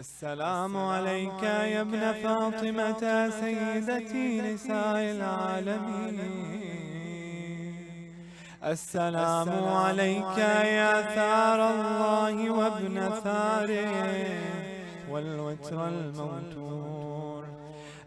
السلام عليك يا ابن فاطمة سيدتي نساء العالمين. السلام عليك يا ثار الله وابن ثاره والوتر الموتور.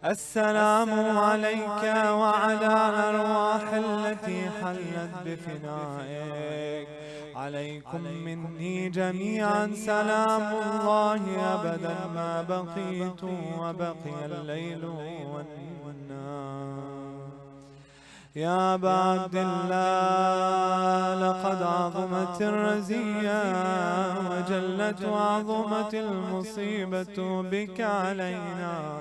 السلام عليك وعلى أرواح التي حلت بفنائك. عليكم مني جميعا سلام الله أبدا ما بقيت وبقي الليل والنهار. يا أبا عبد الله، لقد عظمت الرزية وجلت وعظمت المصيبة بك علينا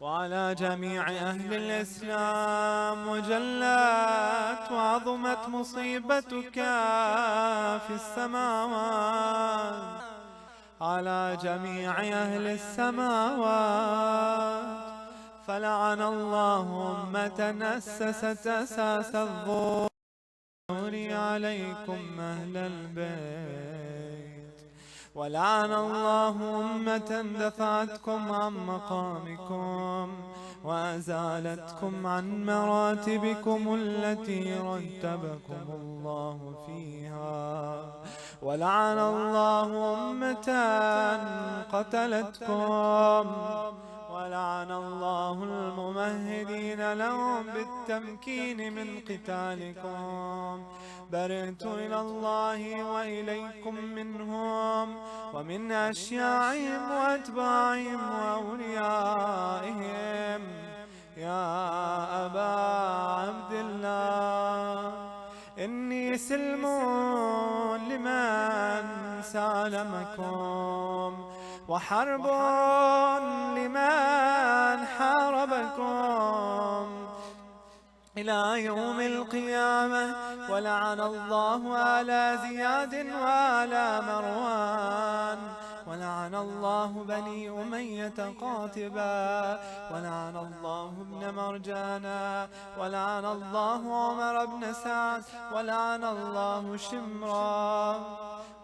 وعلى جميع أهل الإسلام، وجلت وعظمت مصيبتك في السماوات على جميع أهل السماوات. فلعن الله أمة أسست أساس الظهور عليكم أهل البيت، ولعن الله أمة دفعتكم عن مقامكم وأزالتكم عن مراتبكم التي رتبكم الله فيها، ولعن الله أمة قتلتكم، ولعن الله الممهدين لهم بالتمكين من قتالكم. برئت إلى الله وإليكم منهم ومن أشياعهم وأتباعهم وأوليائهم. يا أبا عبد الله، إني سلم لمن سالمكم وحرب لمن حاربكم إلى يوم القيامة. ولعن الله آل زياد وآل مروان، ولعن الله بني أمية قاطبا، ولعن الله ابن مرجانا، ولعن الله عمر بن سعد، ولعن الله شمرا،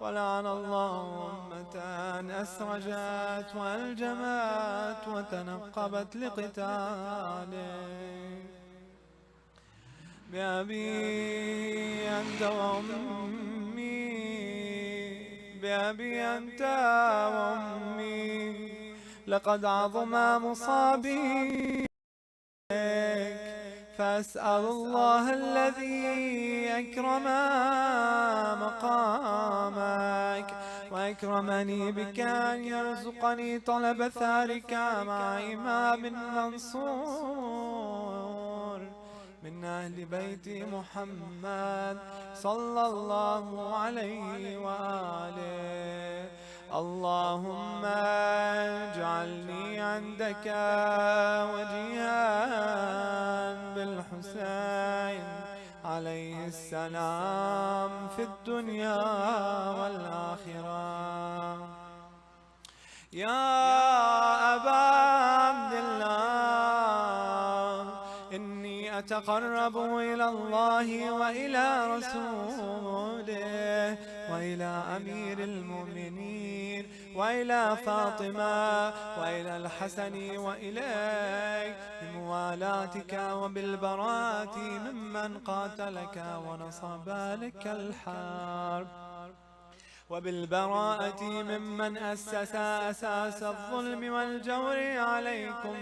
ولعن الله أمة أسرجت وألجمت وتنقبت لقتاله. بأبي أنت وأمي، بأبي أنت وأمي، لقد عظم مصابي، فأسأل الله الذي أكرم مقامك وأكرمني بك أن يرزقني طلب ثارك مع إمام منصور من أهل بيت محمد صلى الله عليه وآله. اللهم اجعلني عندك وجيها بالحسين عليه السلام في الدنيا والآخرة. يا أبا عبد الله، إني أتقرب إلى الله وإلى رسوله وإلى أمير المؤمنين وإلى فاطمة وإلى الحسن وإليك بموالاتك وبالبراءة ممن قاتلك ونصب لك الحرب، وبالبراءة ممن أسس أساس الظلم والجور عليكم،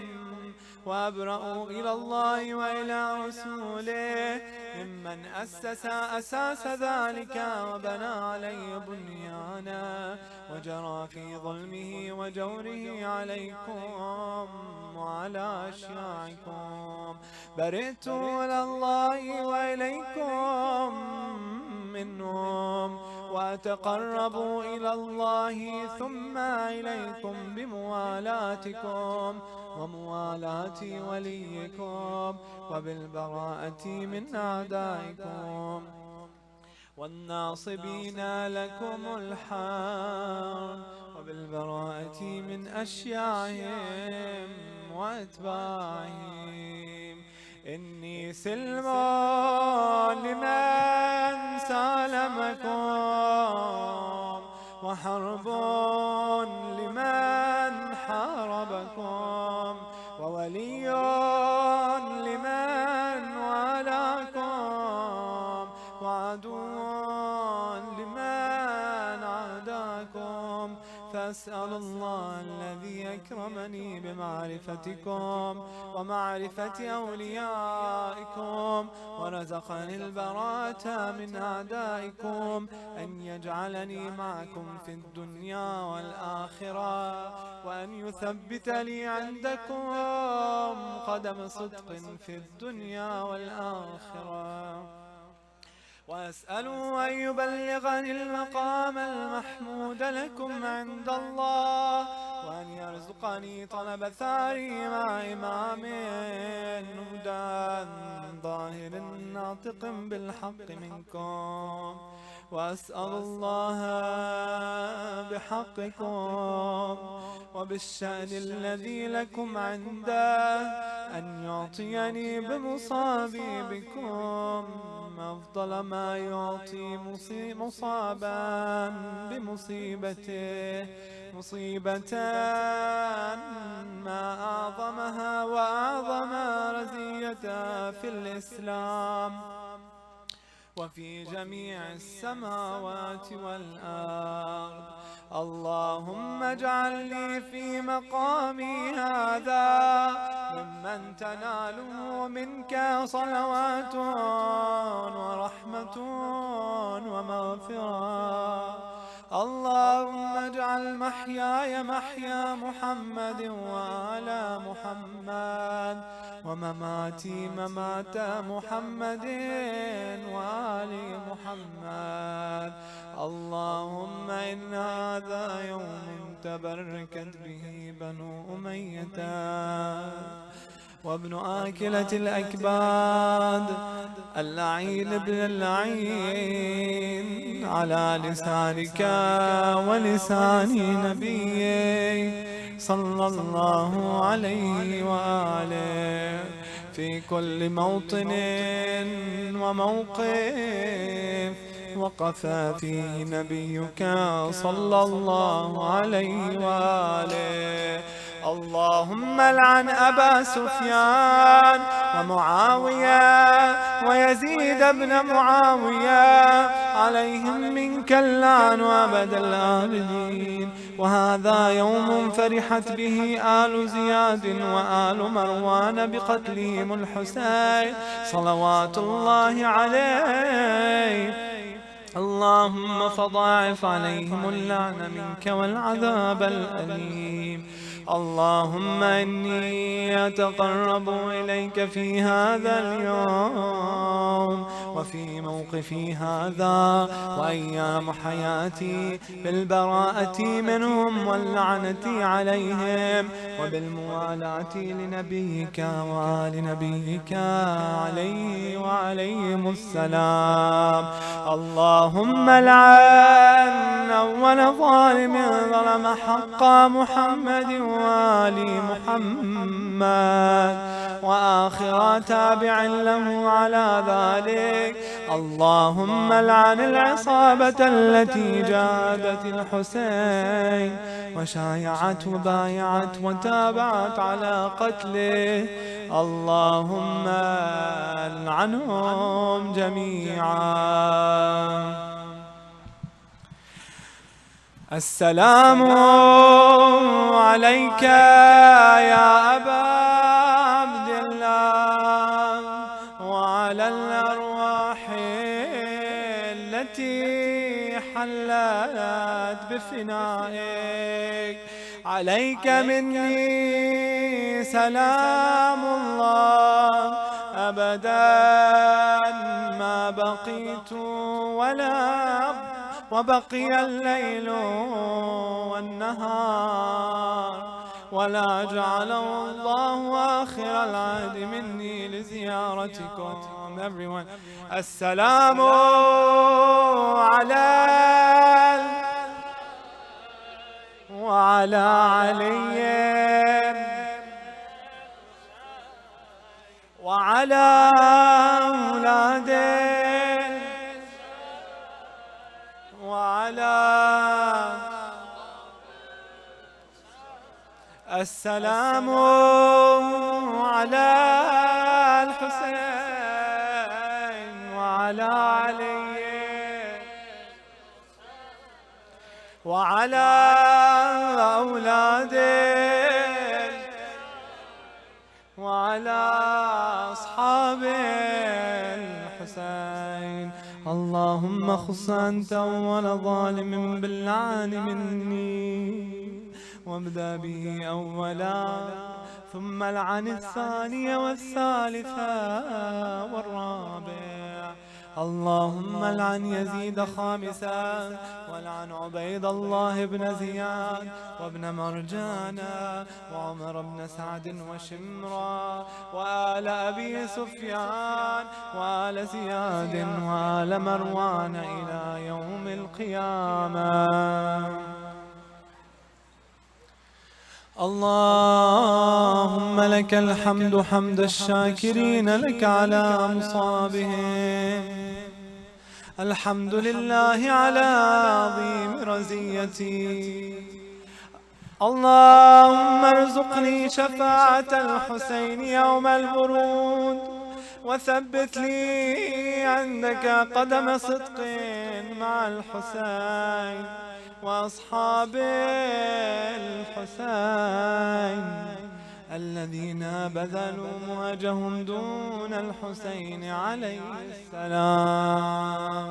وأبرأوا إلى الله وإلى رسوله ممن أسس أساس ذلك وبنى عليه بنيانا وجرى في ظلمه وجوره عليكم وعلى أشياعكم. برئت إلى الله وإليكم منهم، وأتقرب إلى الله ثم إليكم بموالاتكم وموالاة وليكم وبالبراءة من أعدائكم والناصبين لكم الحرب وبالبراءة من أشياعهم وأتباعهم. إني سلم لمن سالمكم وحرب لمن حاربكم، وولي لمن والاكم، وعدو لمن عاداكم. فأسأل الله الذي أكرمني بمعرفتكم ومعرفة أوليائكم ورزقني البراءة من أعدائكم أن يجعلني معكم في الدنيا والآخرة، وأن يثبت لي عندكم قدم صدق في الدنيا والآخرة. وأسأل أن يبلغني المقام المحمود لكم عند الله، وأن يرزقني طلب ثاري مع إمام هدى ظاهر ناطق بالحق منكم. وأسأل الله بحقكم وبالشأن الذي لكم عنده أن يعطيني بمصابي بكم أفضل ما يعطي مصابا بمصيبته، مصيبة ما أعظمها وأعظم رزيتها في الإسلام وفي جميع السماوات والأرض. اللهم اجعل لي في مقامي هذا ممن تناله منك صلوات ورحمة ومغفرة. اللهم اجعل محياي محيا محمد وآل محمد، ومماتي ممات محمد وآل محمد. اللهم إن هذا يوم تبركت به بنو أمية وابن آكلة الأكباد اللعين ابن اللعين على لسانك ولسان نبيك صلى الله عليه وآله في كل موطن وموقف وقف فيه نبيك صلى الله عليه وآله. اللهم لعن أبا سفيان ومعاوية ويزيد بن معاوية عليهم منك اللعن أبد الآبدين. وهذا يوم فرحت به آل زياد وآل مروان بقتلهم الحسين صلوات الله عليه. اللهم فضاعف عليهم اللعن منك والعذاب الأليم. اللهم إني أتقرب إليك في هذا اليوم وفي موقفي هذا وأيام حياتي بالبراءة منهم واللعنة عليهم وبالموالاة لنبيك وآل نبيك عليه وعليهم السلام. اللهم لعن أول ظالم ظلم حق محمد وآل محمد وآخر تابع له على ذلك. اللهم لعن العصابة التي جادت الحسين وشايعت وبايعت وتابعت على قتله. اللهم لعنهم جميعا. السلام عليك يا أبا عبد الله وعلى الأرواح التي حلت بفنائك. عليك مني سلام الله أبدا ما بقيت وبقي الليل والنهار ولا جعله الله آخر العهد مني لزيارتكم. Everyone. السلام وعلى علي وعلى أولاده وعلى السلام على الحسين وعلى علي وعلى أولاده وعلى أصحاب الحسين. اللهم خص أنت أول ظالم باللعن مني، وابدأ به أولا، ثم العن الثانية والثالثة والرابع. اللهم العن يزيد خامسا، والعن عبيد الله بن زياد وابن مرجانا وعمر بن سعد وشمرا وآل أبي سفيان وآل زياد وآل مروان إلى يوم القيامة. اللهم لك الحمد حمد الشاكرين لك على مصابهم. الحمد لله على عظيم رزيتي. اللهم ارزقني شفاعة الحسين يوم الورود، وثبت لي عندك قدم صدق مع الحسين وأصحاب الحسين الذين بذلوا مواجههم دون الحسين عليه السلام.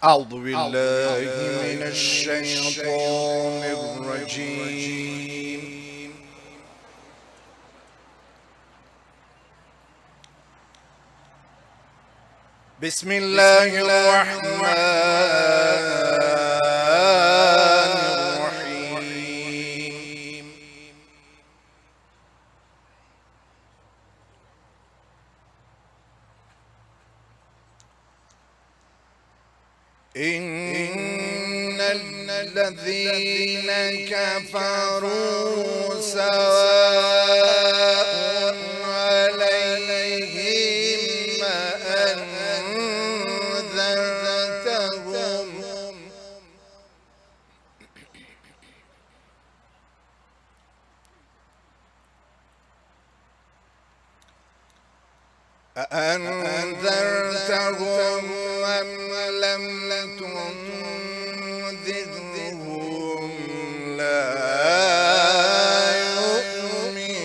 أعوذ بالله من الشيطان الرجيم. بسم الله الرحمن الرحيم. إن الذين كفروا سواء عليهم أأنذرتهم أم لم تنذرهم لا يؤمنون.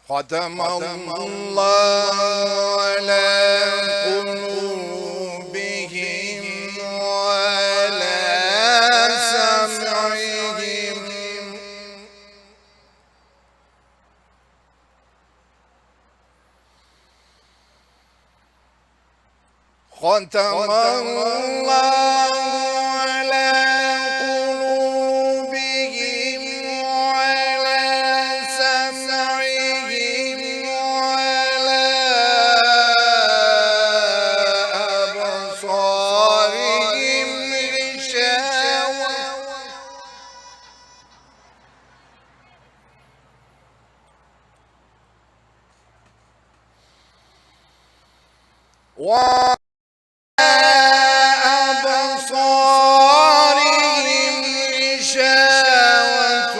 ختم الله على قلوبهم وعلى سمعهم ختم الله على قلوبهم وعلى سمعهم وعلى أبصارهم غشاوة أبصارهم غشاوة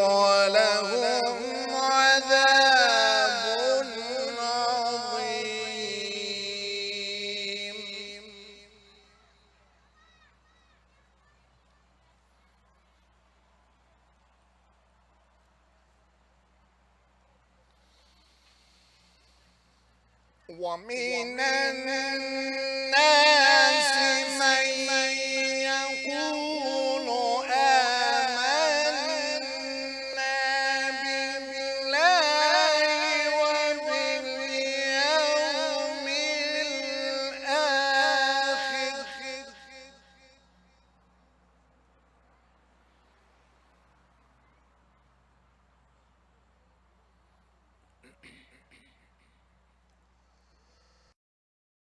ولهم عذاب عظيم. ومن الناس من يقول آمنا بالله وباليوم الآخر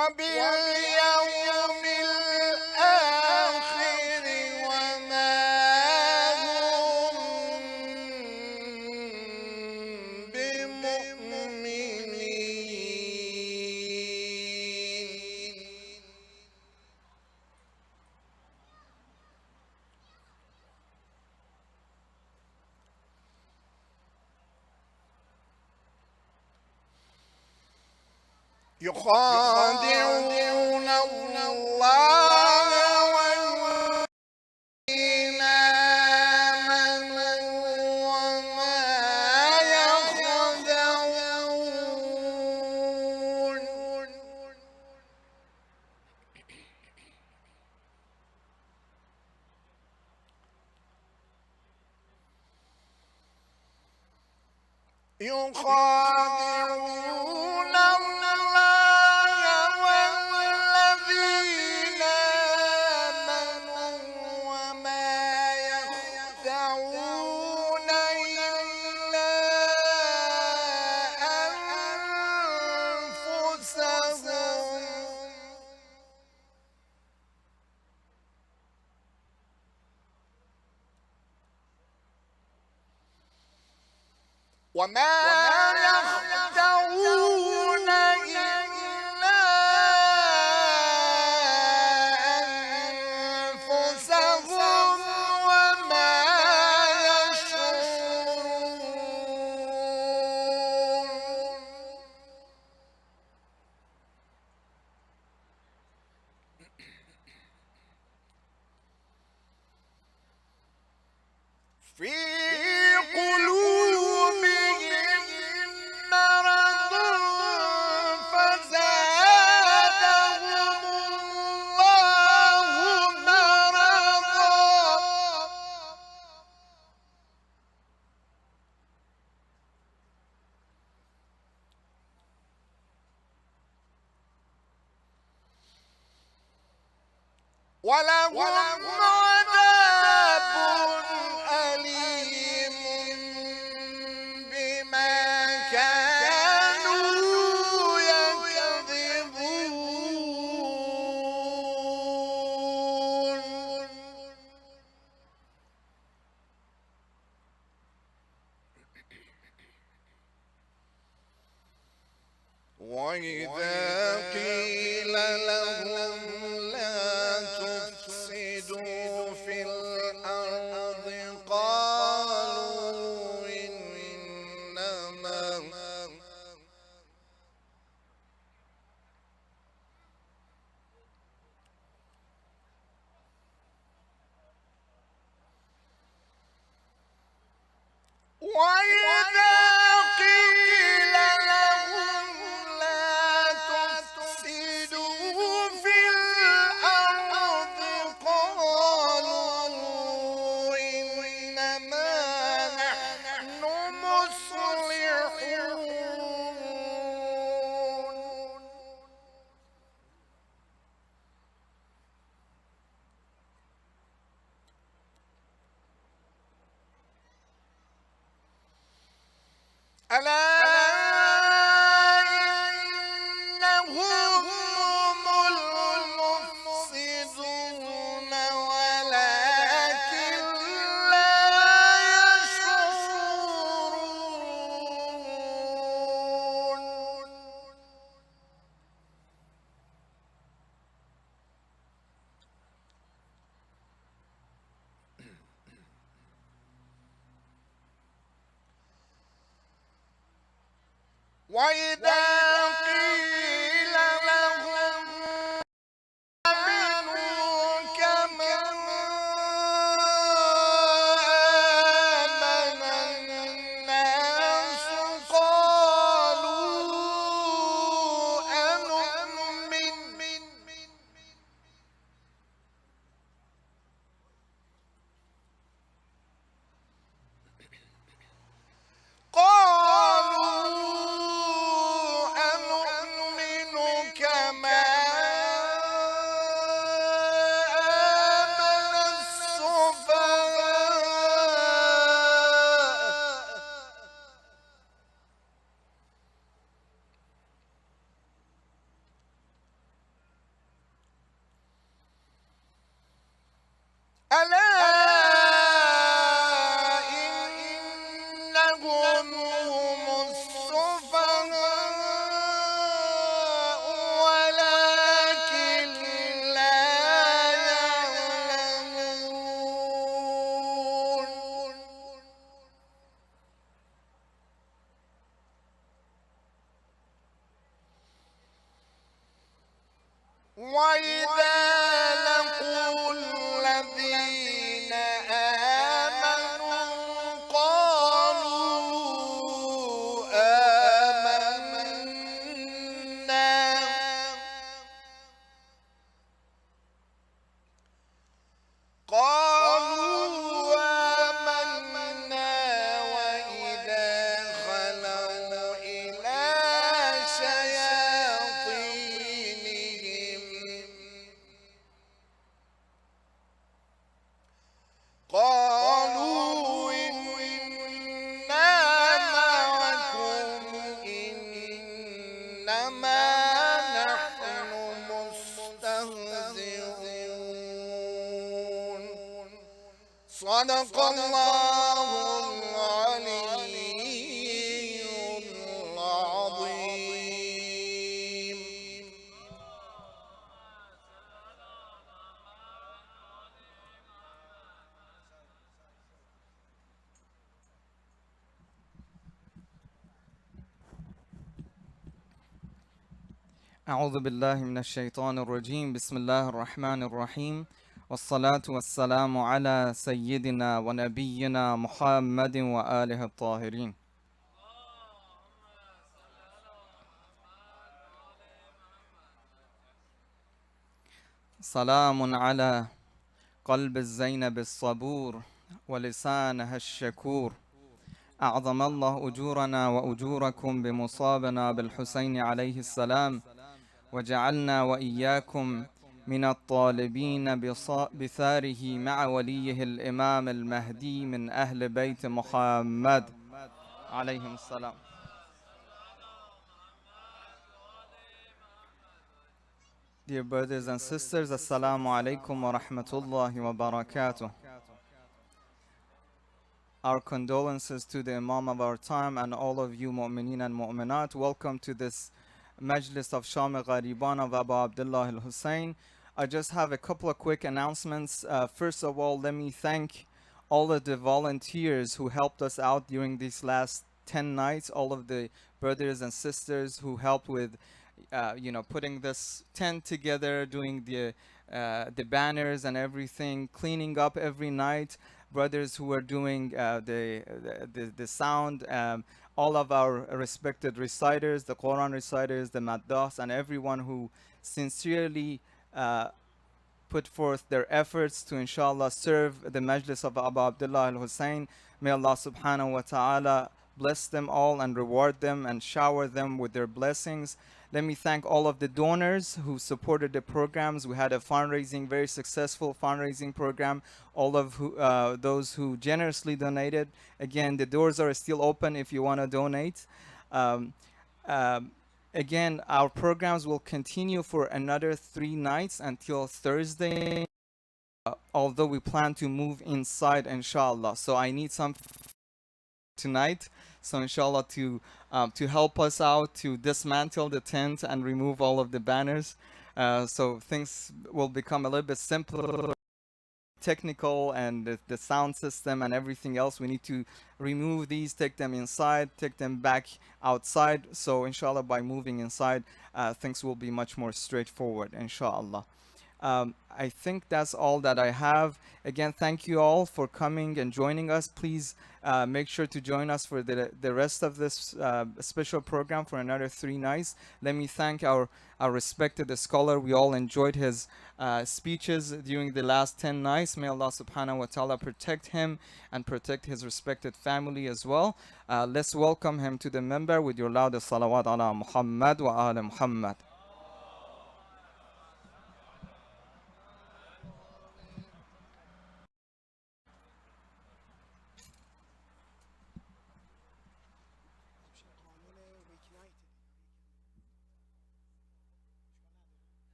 وباليوم الآخر وما هم بمؤمنين. يخادعون الله والذين آمنوا وما يخدعون يخادعون الله والذين آمنوا وما يخدعون إلا أنفسهم وما يخدعون إلا أنفسهم وما يشعرون. في قلوبهم مرض فزادهم الله مرضا ولهم عذاب أليم بما كانوا يكذبون وإذا قيل لهم لا تفسدوا في الأرض قالوا وإذا قيل لهم لا تفسدوا في الأرض قالوا إنما نحن مصلحون ألا إنهم هم المفسدون ولكن لا يشعرون وإذا قيل لهم آمنوا كما آمن الناس قالوا أنؤمن كما آمن السفهاء ألا إنهم هم السفهاء ولكن لا يعلمون وإذا لقوا الذين آمنوا قالوا آمنا وإذا خلوا إلى شياطينهم قالوا إنا معكم إنما نحن مستهزئون صدق الله العلي العظيم. أعوذ بالله من الشيطان الرجيم. بسم الله الرحمن الرحيم. والصلاة والسلام على سيدنا ونبينا محمد وآله الطاهرين. سلام على قلب الزينب الصبور ولسانها الشكور. أعظم الله أجورنا وأجوركم بمصابنا بالحسين عليه السلام، وجعلنا وإياكم من الطالبين بثاره مع وليه الإمام المهدي من أهل بيت محمد عليهم السلام. Dear brothers and sisters, Assalamu alaikum wa rahmatullahi wa barakatuh. Our condolences to the Imam of our time and all of you mu'mineen and mu'minat. Welcome to this Majlis of Sham Ghariban of Abu Abdullah al-Hussein. I just have a couple of quick announcements. First of all, let me thank all of the volunteers who helped us out during these last 10 nights, all of the brothers and sisters who helped with putting this tent together, doing the banners and everything, cleaning up every night. Brothers who are doing the sound, all of our respected reciters, the Quran reciters, the Maddas, and everyone who sincerely put forth their efforts to inshallah serve the Majlis of Abu Abdullah al-Hussein. May Allah subhanahu wa ta'ala bless them all and reward them and shower them with their blessings. Let me thank all of the donors who supported the programs. We had a fundraising, very successful fundraising program. All of those who generously donated. Again, the doors are still open if you want to donate. Um, um, Again, our programs will continue for another 3 nights until Thursday, although we plan to move inside, inshallah. So I need some tonight, so inshallah to help us out to dismantle the tent and remove all of the banners. So things will become a little bit simpler, technical, and the sound system and everything else. We need to remove these, take them inside, take them back outside. So inshallah, by moving inside, things will be much more straightforward, inshallah. I think that's all that I have. Again, thank you all for coming and joining us. Please make sure to join us for the rest of this special program for another 3 nights. Let me thank our respected scholar. We all enjoyed his speeches during the last 10 nights. May Allah subhanahu wa ta'ala protect him and protect his respected family as well. Let's welcome him to the member with your loudest salawat ala Muhammad wa ala Muhammad.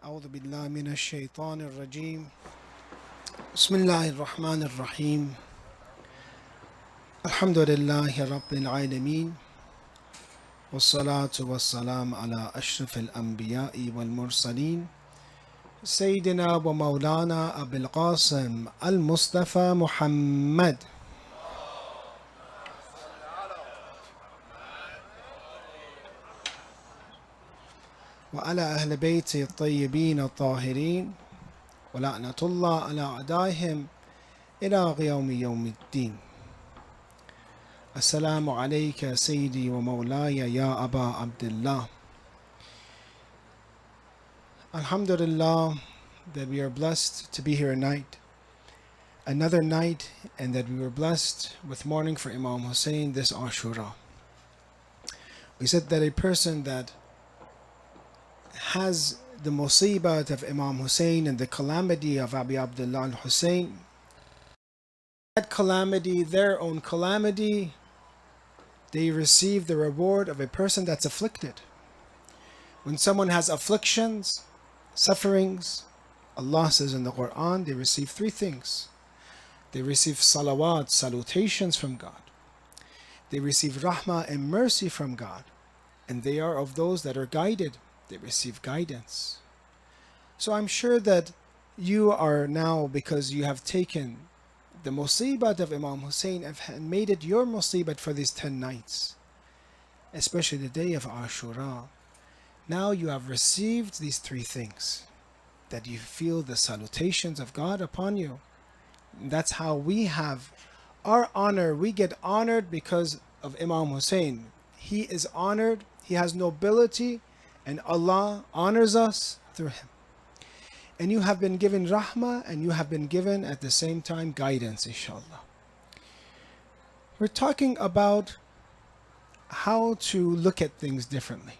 أعوذ بالله من الشيطان الرجيم بسم الله الرحمن الرحيم الحمد لله رب العالمين والصلاة والسلام على أشرف الأنبياء والمرسلين سيدنا ومولانا أبي القاسم المصطفى محمد وعلى أهل بيته الطيبين الطاهرين ولعنة الله على أعدائهم إلى يوم الدين. السلام عليك سيدي ومولاي يا أبا عبد الله. Alhamdulillah that we are blessed to be here tonight, another night, and that we were blessed with mourning for Imam Hussain this Ashura. We said that a person that has the musibat of Imam Hussain and the calamity of Abi Abdullah al-Hussein, that calamity, their own calamity, they receive the reward of a person that's afflicted. When someone has afflictions, sufferings, Allah says in the Quran, they receive three things. They receive salawat, salutations from God. They receive rahmah and mercy from God. And they are of those that are guided. They receive guidance. So I'm sure that you are now, because you have taken the musibat of Imam Hussain and made it your musibat for these 10 nights, especially the day of Ashura. Now you have received these three things, that you feel the salutations of God upon you. That's how we have our honor. We get honored because of Imam Hussain. He is honored, he has nobility, and Allah honors us through him. And you have been given rahmah, and you have been given at the same time guidance, inshallah. We're talking about how to look at things differently.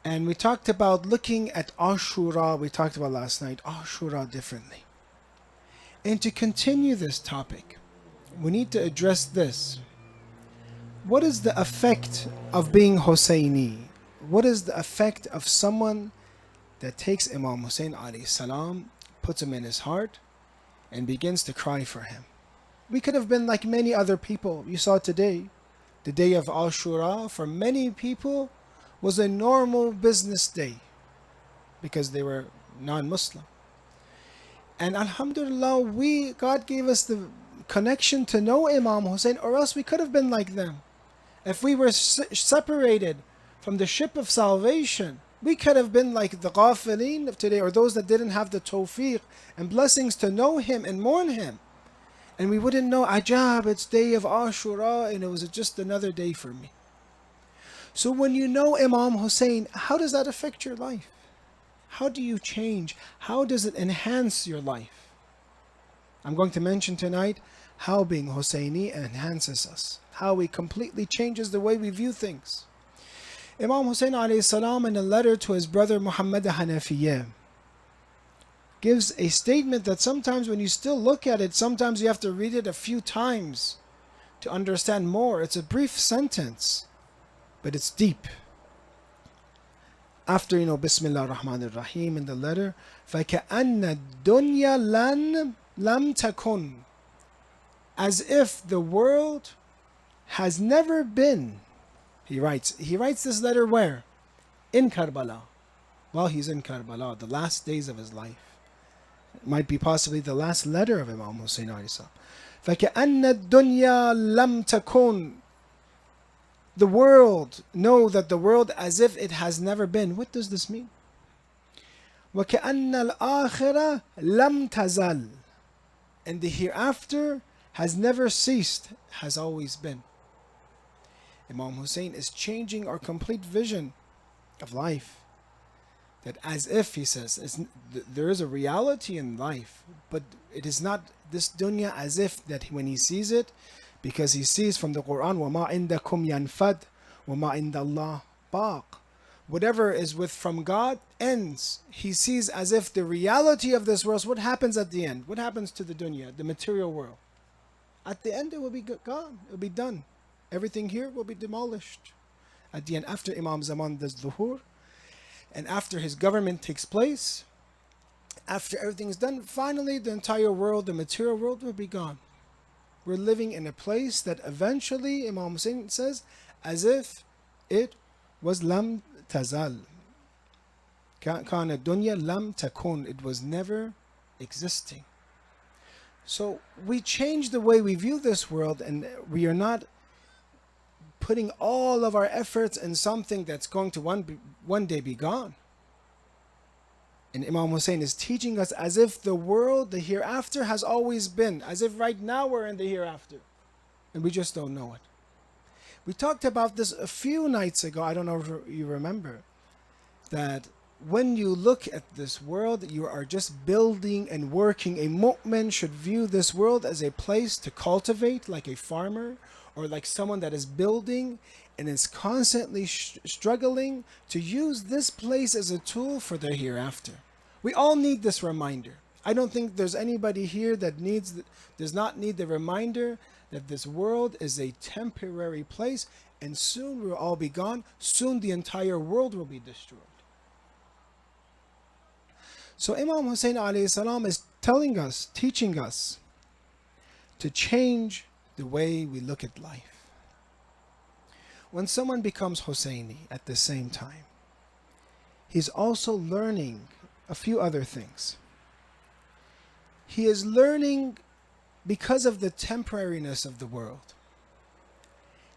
And we talked about looking at Ashura, we talked about last night, Ashura differently. And to continue this topic, we need to address this. What is the effect of being Hussaini? What is the effect of someone that takes Imam Hussain alayhi salam, puts him in his heart, and begins to cry for him? We could have been like many other people. You saw today, the day of Ashura, for many people, was a normal business day because they were non-Muslim. And alhamdulillah, God gave us the connection to know Imam Hussain, or else we could have been like them. If we were separated from the ship of salvation, we could have been like the ghafileen of today, or those that didn't have the tawfiq and blessings to know him and mourn him. And we wouldn't know, ajab, it's day of Ashura, and it was just another day for me. So when you know Imam Hussain, how does that affect your life? How do you change? How does it enhance your life? I'm going to mention tonight how being Hussaini enhances us, how it completely changes the way we view things. Imam Hussain alayhi salam, in a letter to his brother Muhammad Hanafiyyah, gives a statement that sometimes when you still look at it, sometimes you have to read it a few times to understand more. It's a brief sentence, but it's deep. After, Bismillah ar-Rahman ar-Rahim in the letter, فَكَأَنَّ الدُّنْيَا لَمْ تَكُنْ, as if the world has never been. He writes this letter where? In Karbala. While he's in Karbala, the last days of his life. It might be possibly the last letter of Imam Hussain alayhi salam. فَكَأَنَّ الدُّنْيَا لَمْ تَكُنْ, the world, know that the world as if it has never been. What does this mean? وَكَأَنَّ الْآخِرَةَ لَمْ تَزَلْ, and the hereafter has never ceased, has always been. Imam Hussain is changing our complete vision of life. That as if, he says, there is a reality in life, but it is not this dunya as if that when he sees it, because he sees from the Quran, وَمَا عِنْدَكُمْ يَنْفَدْ وَمَا عِنْدَ اللَّهِ بَاقٍ. Whatever is from God ends. He sees as if the reality of this world, what happens at the end? What happens to the dunya, the material world? At the end, it will be gone. It will be done. Everything here will be demolished. At the end, after Imam Zaman does dhuhur, and after his government takes place, after everything is done, finally the entire world, the material world, will be gone. We're living in a place that eventually, Imam Hussain says, as if it was lam tazal. Kana dunya lam takun. It was never existing. So we change the way we view this world, and we are not putting all of our efforts in something that's going to one day be gone. And Imam Hussain is teaching us as if the world, the hereafter, has always been. As if right now we're in the hereafter. And we just don't know it. We talked about this a few nights ago. I don't know if you remember. That when you look at this world, you are just building and working. A mu'min should view this world as a place to cultivate, like a farmer, or like someone that is building and is constantly struggling to use this place as a tool for the hereafter. We all need this reminder. I don't think there's anybody here that does not need the reminder that this world is a temporary place, and soon we'll all be gone. Soon the entire world will be destroyed. So Imam Hussain alayhi salam is telling us, teaching us to change the way we look at life. When someone becomes Hussaini at the same time, he's also learning a few other things. He is learning because of the temporariness of the world.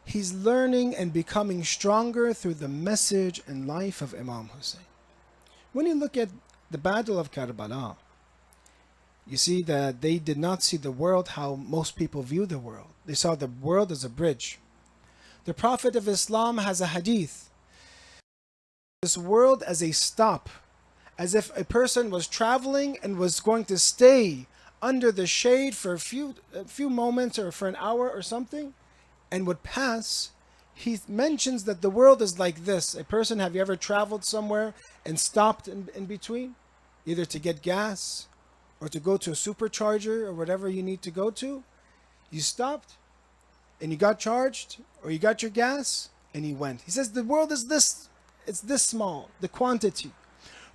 He's learning and becoming stronger through the message and life of Imam Hussain. When you look at the Battle of Karbala, you see that they did not see the world how most people view the world. They saw the world as a bridge. The Prophet of Islam has a hadith. This world as a stop, as if a person was traveling and was going to stay under the shade for a few moments or for an hour or something and would pass. He mentions that the world is like this. A person, have you ever traveled somewhere and stopped in between? Either to get gas or to go to a supercharger or whatever you need to go to. You stopped and you got charged or you got your gas and you went. He says the world is this, it's this small, the quantity.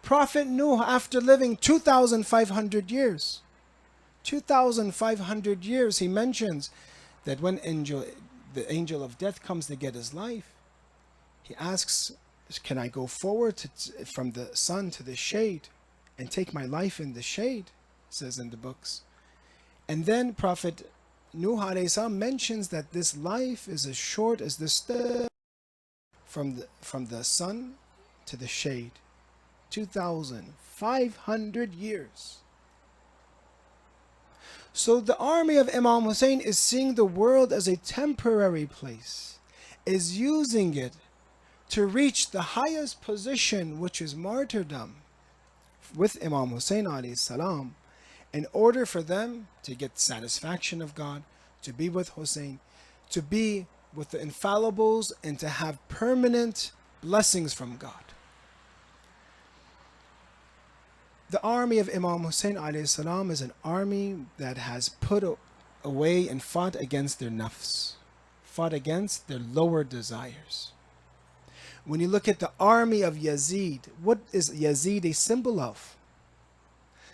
Prophet Nuh, after living 2,500 years, 2,500 years, he mentions that when the angel of death comes to get his life, he asks, can I go forward from the sun to the shade and take my life in the shade? It says in the books. And then Prophet Nuh alayhi salam mentions that this life is as short as the step from the sun to the shade. 2,500 years. So the army of Imam Hussain is seeing the world as a temporary place, is using it to reach the highest position, which is martyrdom, with Imam Hussain alayhi salam, in order for them to get satisfaction of God, to be with Hussein, to be with the infallibles, and to have permanent blessings from God. The army of Imam Hussain alayhi salam is an army that has put away and fought against their nafs, fought against their lower desires. When you look at the army of Yazid, what is Yazid a symbol of?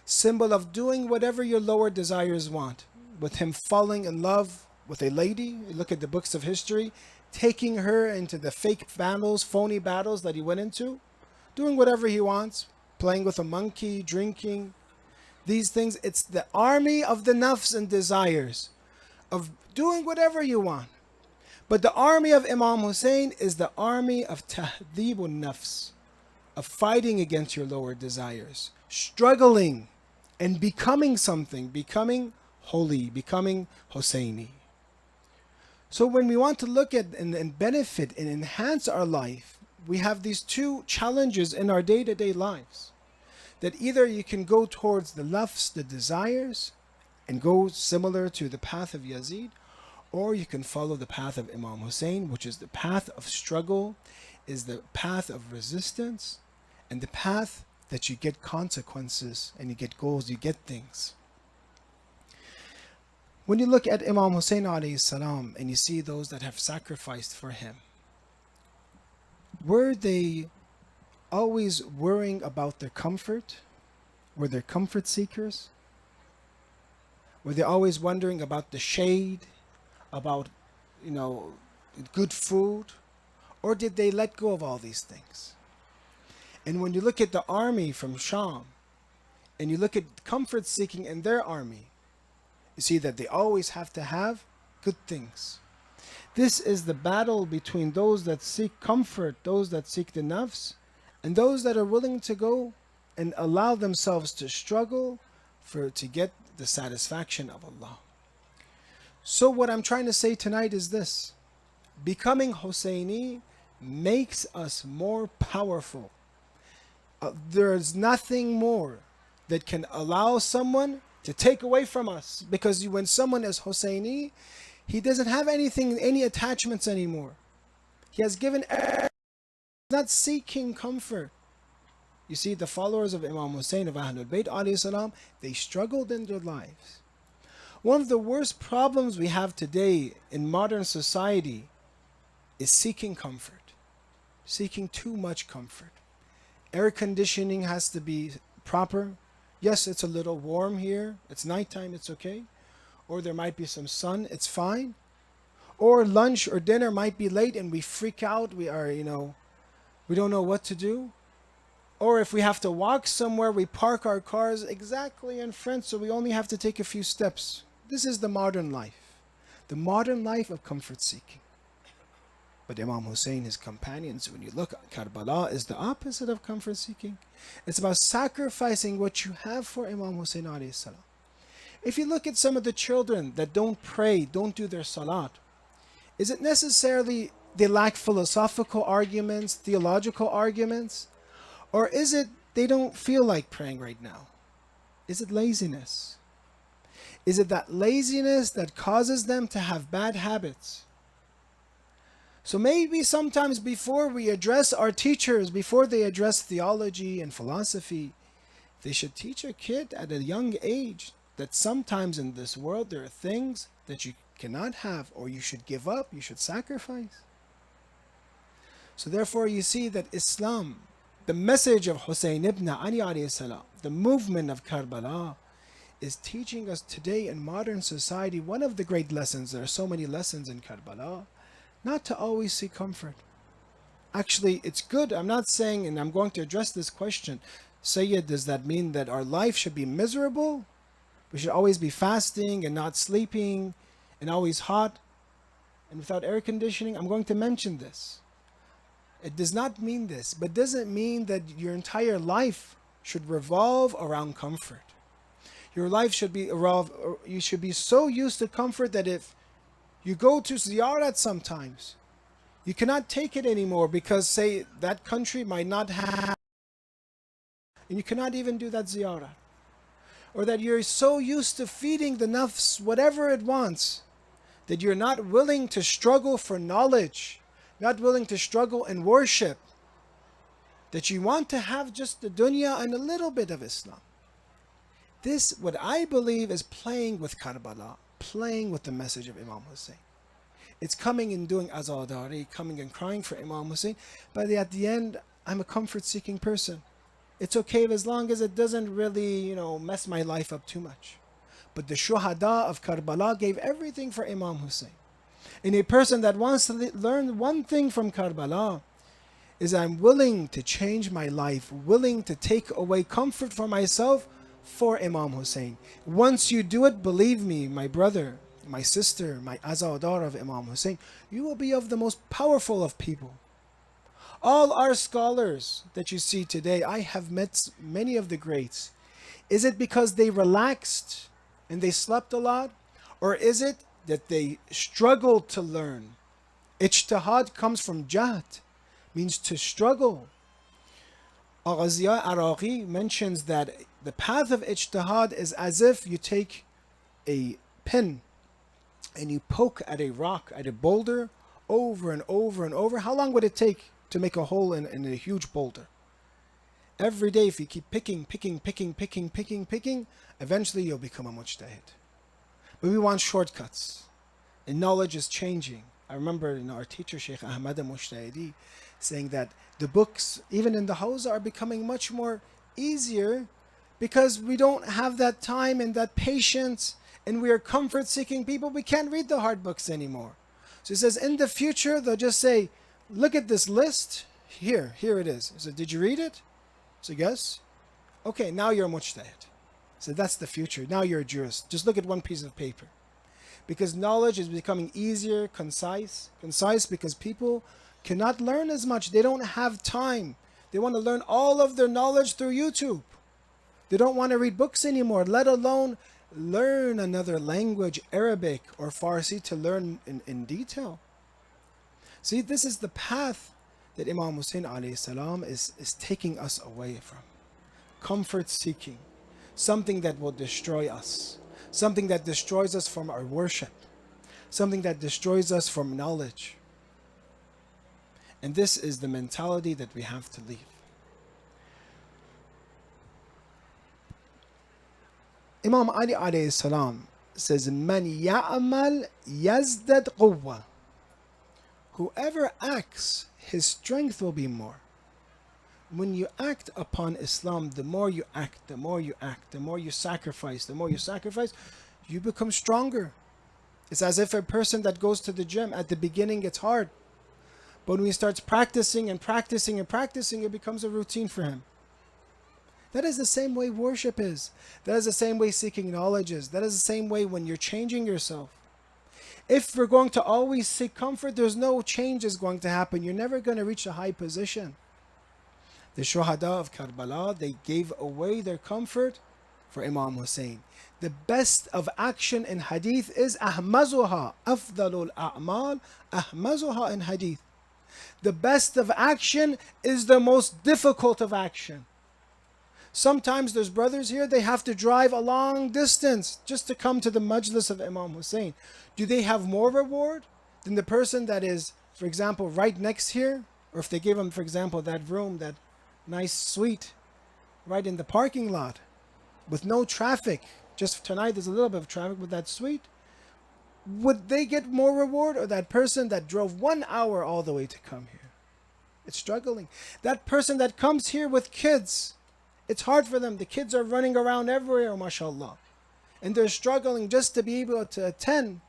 Symbol of doing whatever your lower desires want. With him falling in love with a lady, you look at the books of history, taking her into the fake battles, phony battles that he went into, doing whatever he wants, playing with a monkey, drinking, these things. It's the army of the nafs and desires, of doing whatever you want. But the army of Imam Hussain is the army of tahdibun nafs, of fighting against your lower desires, struggling and becoming something, becoming holy, becoming Hussaini. So when we want to look at and benefit and enhance our life, we have these two challenges in our day-to-day lives. That either you can go towards the nafs, the desires, and go similar to the path of Yazid, or you can follow the path of Imam Hussain, which is the path of struggle, is the path of resistance, and the path that you get consequences and you get goals, you get things. When you look at Imam Hussain alayhi salam and you see those that have sacrificed for him, were they always worrying about their comfort? Were they comfort seekers? Were they always wondering about the shade, about, good food? Or did they let go of all these things? And when you look at the army from Sham, and you look at comfort seeking in their army, you see that they always have to have good things. This is the battle between those that seek comfort, those that seek the nafs, and those that are willing to go and allow themselves to struggle to get the satisfaction of Allah. So what I'm trying to say tonight is this: becoming Hussaini makes us more powerful. There is nothing more that can allow someone to take away from us, because when someone is Hussaini, he doesn't have any attachments anymore. He has given, not seeking comfort. You see, the followers of Imam Hussain of Ahlul Bayt alayhi salam, they struggled in their lives. One of the worst problems we have today in modern society is seeking comfort, seeking too much comfort. Air conditioning has to be proper. Yes, it's a little warm here. It's nighttime, it's okay. Or there might be some sun, it's fine. Or lunch or dinner might be late and we freak out. We don't know what to do. Or if we have to walk somewhere, we park our cars exactly in front, so we only have to take a few steps. This is the modern life. The modern life of comfort seeking. But Imam Hussain, his companions, when you look at Karbala, is the opposite of comfort seeking. It's about sacrificing what you have for Imam Hussain alayhi salam. If you look at some of the children that don't pray, don't do their salat, is it necessarily they lack philosophical arguments, theological arguments? Or is it they don't feel like praying right now? Is it laziness? Is it that laziness that causes them to have bad habits? So maybe sometimes before we address our teachers, before they address theology and philosophy, they should teach a kid at a young age that sometimes in this world there are things that you cannot have, or you should give up, you should sacrifice. So therefore you see that Islam, the message of Hussein ibn Ali alayhi salam, the movement of Karbala, is teaching us today in modern society one of the great lessons. There are so many lessons in Karbala, not to always seek comfort. Actually, it's good. I'm not saying, and I'm going to address this question, Sayyid, does that mean that our life should be miserable? We should always be fasting and not sleeping and always hot and without air conditioning? I'm going to mention this. It does not mean this, but does it mean that your entire life should revolve around comfort? Your life should be you should be so used to comfort that if you go to ziyarat sometimes, you cannot take it anymore because, say, that country might not have, and you cannot even do that ziyarat. Or that you're so used to feeding the nafs whatever it wants, that you're not willing to struggle for knowledge, not willing to struggle in worship, that you want to have just the dunya and a little bit of Islam. This, what I believe, is playing with Karbala, playing with the message of Imam Hussain. It's coming and doing azadari, coming and crying for Imam Hussain, but at the end, I'm a comfort-seeking person. It's okay as long as it doesn't really, mess my life up too much. But the shuhada of Karbala gave everything for Imam Hussain. And a person that wants to learn one thing from Karbala is I'm willing to change my life, willing to take away comfort for myself for Imam Hussain. Once you do it, believe me, my brother, my sister, my azadar of Imam Hussain, you will be of the most powerful of people. All our scholars that you see today, I have met many of the greats. Is it because they relaxed and they slept a lot? Or is it that they struggled to learn? Ijtihad comes from jahd, means to struggle. Al-Ghaziyah Araqi mentions that the path of ijtihad is as if you take a pin and you poke at a rock, at a boulder, over and over and over. How long would it take to make a hole in a huge boulder? Every day, if you keep picking, eventually you'll become a mujtahid. But we want shortcuts, and knowledge is changing. I remember our teacher, Sheikh Ahmad Mushtahidi, saying that the books, even in the Hawza, are becoming much more easier because we don't have that time and that patience, and we are comfort-seeking people. We can't read the hard books anymore. So he says, in the future, they'll just say, look at this list. Here it is. So did you read it? So yes. Okay, now you're a mujtahid. So that's the future. Now you're a jurist. Just look at one piece of paper. Because knowledge is becoming easier, concise because people cannot learn as much. They don't have time. They want to learn all of their knowledge through YouTube. They don't want to read books anymore, let alone learn another language, Arabic or Farsi, to learn in detail. See, this is the path that Imam Hussain alayhi salam is taking us away from. Comfort seeking. Something that will destroy us. Something that destroys us from our worship. Something that destroys us from knowledge. And this is the mentality that we have to leave. Imam Ali alayhi salam says, Man ya'amal yazdad quwwa. Whoever acts, his strength will be more. When you act upon Islam, the more you act, the more you act, the more you sacrifice, you become stronger. It's as if a person that goes to the gym, at the beginning it's hard. But when he starts practicing and practicing and practicing, it becomes a routine for him. That is the same way worship is. That is the same way seeking knowledge is. That is the same way when you're changing yourself. If we're going to always seek comfort, there's no change is going to happen. You're never going to reach a high position. The Shuhada of Karbala, they gave away their comfort for Imam Hussain. The best of action in hadith is ahmazuha. Afdalul a'mal ahmazuha in hadith. The best of action is the most difficult of action. Sometimes there's brothers here, they have to drive a long distance just to come to the majlis of Imam Hussain. Do they have more reward than the person that is, for example, right next here? Or if they give them, for example, that room, that nice suite, right in the parking lot with no traffic. Just tonight there's a little bit of traffic with that suite. Would they get more reward, or that person that drove 1 hour all the way to come here? It's struggling. That person that comes here with kids, it's hard for them. The kids are running around everywhere, mashallah. And they're struggling just to be able to attend.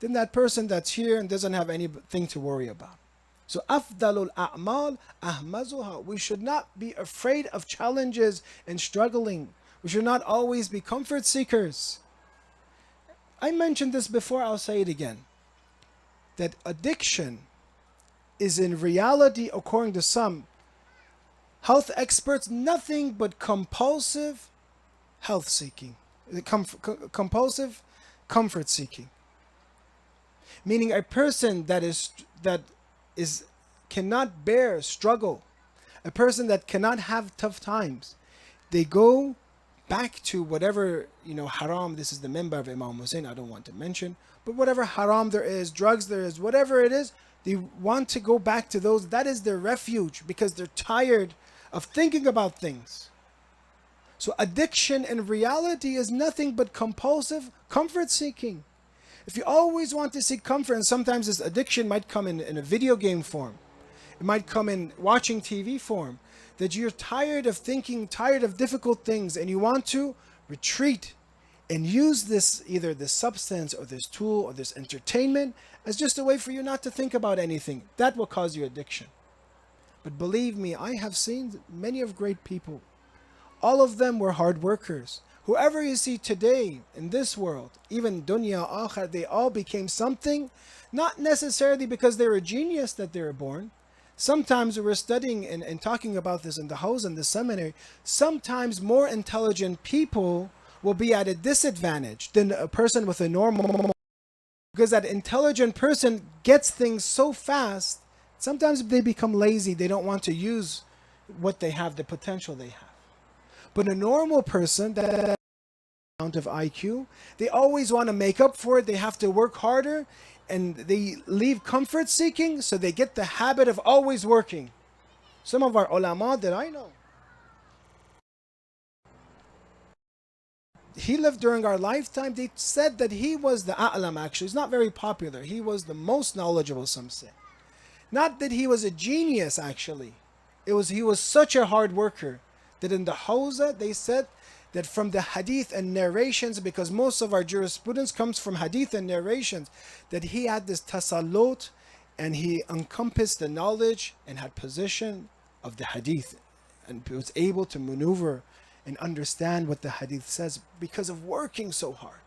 Then that person that's here and doesn't have anything to worry about. So, afdalul a'mal ahmazuha. We should not be afraid of challenges and struggling. We should not always be comfort seekers. I mentioned this before, I'll say it again. That addiction is in reality, according to some health experts, nothing but compulsive health seeking. Compulsive comfort seeking. Meaning a person that cannot bear struggle, a person that cannot have tough times, they go back to whatever, haram. This is the member of Imam Hussain, I don't want to mention, but whatever haram there is, drugs there is, whatever it is, they want to go back to those. That is their refuge, because they're tired of thinking about things. So addiction in reality is nothing but compulsive comfort seeking. If you always want to seek comfort, and sometimes this addiction might come in a video game form, it might come in watching TV form, that you're tired of thinking, tired of difficult things, and you want to retreat and use this, either this substance or this tool or this entertainment, as just a way for you not to think about anything. That will cause you addiction. But believe me, I have seen many of great people. All of them were hard workers. Whoever you see today in this world, even dunya, akhir, they all became something, not necessarily because they were a genius that they were born. Sometimes we were studying and talking about this in the house and the seminary. Sometimes more intelligent people will be at a disadvantage than a person with a normal, because that intelligent person gets things so fast. Sometimes they become lazy. They don't want to use what they have, the potential they have. But a normal person, that amount of IQ, they always want to make up for it. They have to work harder, and they leave comfort seeking, so they get the habit of always working. Some of our ulama that I know, he lived during our lifetime. They said that he was the a'lam, actually. He's not very popular. He was the most knowledgeable, some say. Not that he was a genius, actually. He was such a hard worker that in the Hawza, they said that from the hadith and narrations, because most of our jurisprudence comes from hadith and narrations, that he had this tasallot, and he encompassed the knowledge and had possession of the hadith, and was able to maneuver and understand what the hadith says because of working so hard.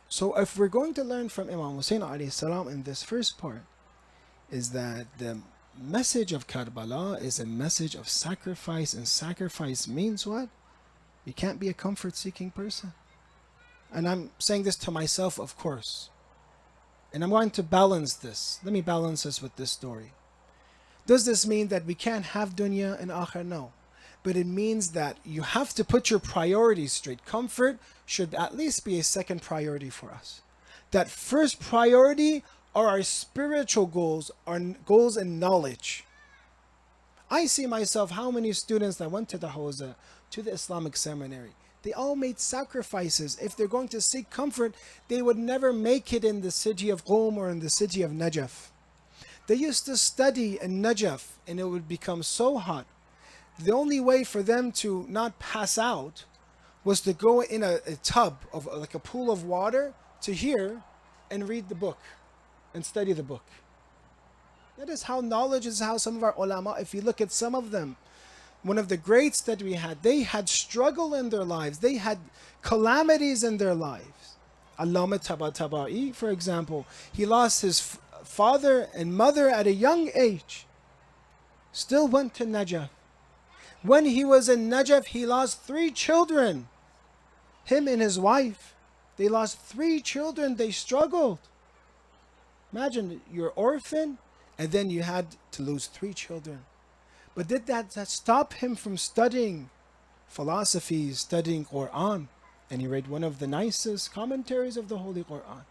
So if we're going to learn from Imam Hussain alayhi salam in this first part, is that the message of Karbala is a message of sacrifice, and sacrifice means what? You can't be a comfort-seeking person. And I'm saying this to myself, of course. And I'm going to balance this. Let me balance this with this story. Does this mean that we can't have dunya and akhir? No. But it means that you have to put your priorities straight. Comfort should at least be a second priority for us. That first priority are our spiritual goals, our goals in knowledge. I see myself how many students that went to the Hawza, to the Islamic seminary. They all made sacrifices. If they're going to seek comfort, they would never make it in the city of Qom or in the city of Najaf. They used to study in Najaf and it would become so hot. The only way for them to not pass out was to go in a tub of like a pool of water to here and read the book and study the book. That is how knowledge is, how some of our ulama, if you look at some of them, one of the greats that we had, they had struggle in their lives. They had calamities in their lives. Allama Tabatabai, for example, he lost his father and mother at a young age. Still went to Najaf. When he was in Najaf, he lost 3 children. Him and his wife. They lost 3 children. They struggled. Imagine, you're orphan, and then you had to lose 3 children. But did that stop him from studying philosophy, studying Quran? And he read one of the nicest commentaries of the Holy Quran.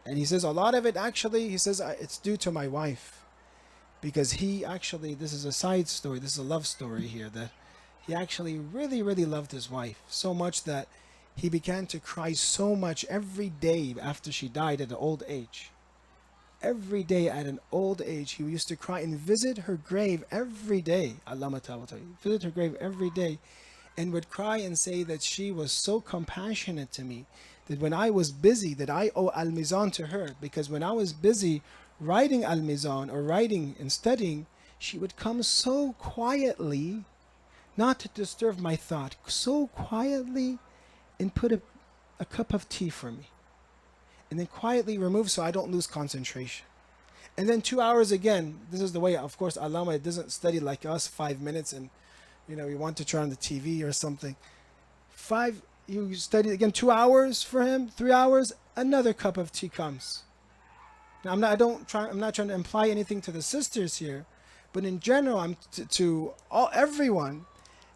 And he says a lot of it actually, he says, it's due to my wife. Because he actually, this is a side story, this is a love story here, that he actually really, really loved his wife. So much that he began to cry so much every day after she died at an old age. Every day at an old age, he used to cry and visit her grave every day. Allama Tabatabai, visit her grave every day and would cry and say that she was so compassionate to me that when I was busy, that I owe Al-Mizan to her, because when I was busy writing Al-Mizan or writing and studying, she would come so quietly, not to disturb my thought, so quietly, and put a cup of tea for me. And then quietly remove so I don't lose concentration. And then 2 hours again, this is the way, of course, Allama doesn't study like us, 5 minutes, and you want to turn on the TV or something. You study again 2 hours for him, 3 hours, another cup of tea comes. Now, I'm not trying to imply anything to the sisters here, but in general, I'm to everyone,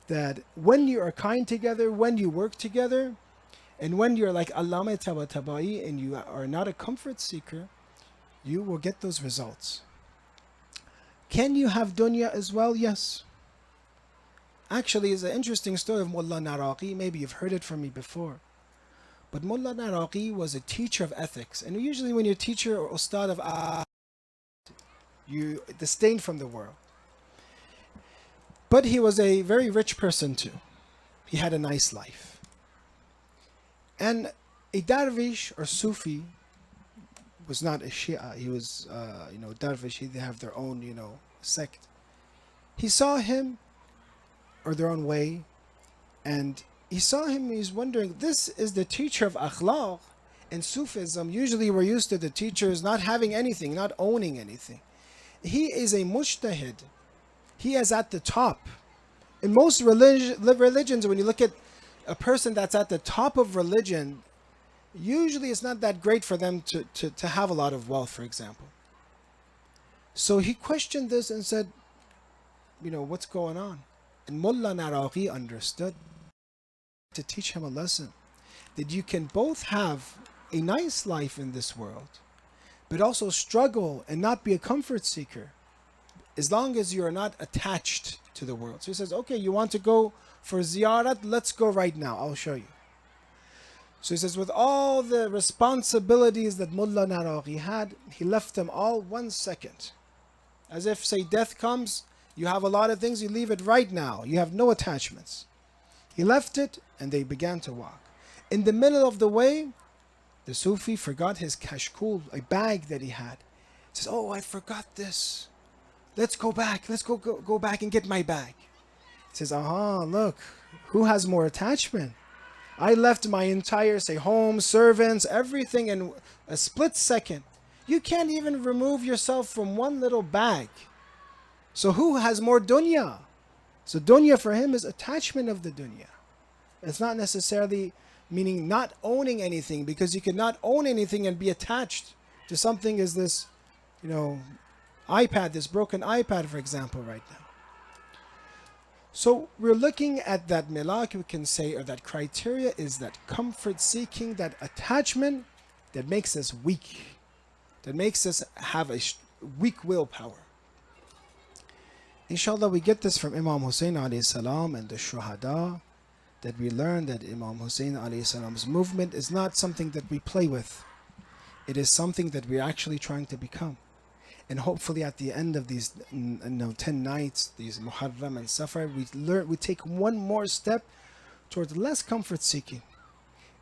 that when you are kind together, when you work together, and when you're like Allama Tabatabai and you are not a comfort seeker, you will get those results. Can you have dunya as well? Yes. Actually, it's an interesting story of Mullah Naraqi. Maybe you've heard it from me before. But Mullah Naraqi was a teacher of ethics. And usually when you're a teacher or ustad of you disdain from the world. But he was a very rich person too. He had a nice life. And a Darvish or Sufi was not a Shia. He was, Darvish, they have their own, sect. He saw him, or their own way, and he saw him, he's wondering, this is the teacher of akhlaq. In Sufism, usually we're used to the teachers not having anything, not owning anything. He is a mujtahid. He is at the top. In most religions, when you look at a person that's at the top of religion, usually it's not that great for them to have a lot of wealth, for example. So he questioned this and said, what's going on? And Mullah Naraqi understood, to teach him a lesson, that you can both have a nice life in this world, but also struggle and not be a comfort seeker, as long as you are not attached to the world. So he says, okay, you want to go for ziyarat, let's go right now, I'll show you. So he says, with all the responsibilities that Mullah Naraqi had, he left them all 1 second. As if, say, death comes, you have a lot of things, you leave it right now. You have no attachments. He left it, and they began to walk. In the middle of the way, the Sufi forgot his kashkul, a bag that he had. He says, oh, I forgot this. Let's go back. Let's go back and get my bag. He says, look, who has more attachment? I left my entire, say, home, servants, everything in a split second. You can't even remove yourself from one little bag. So who has more dunya? So dunya for him is attachment of the dunya. It's not necessarily meaning not owning anything, because you cannot own anything and be attached to something as this, iPad, this broken iPad, for example, right now. So we're looking at that milak, we can say, or that criteria is that comfort seeking, that attachment that makes us weak, that makes us have a weak willpower. Inshallah, we get this from Imam Hussain alayhi salam and the Shuhada, that we learn that Imam Hussain alayhi salam's movement is not something that we play with. It is something that we're actually trying to become. And hopefully at the end of these 10 nights, these Muharram and Safar, we take one more step towards less comfort seeking.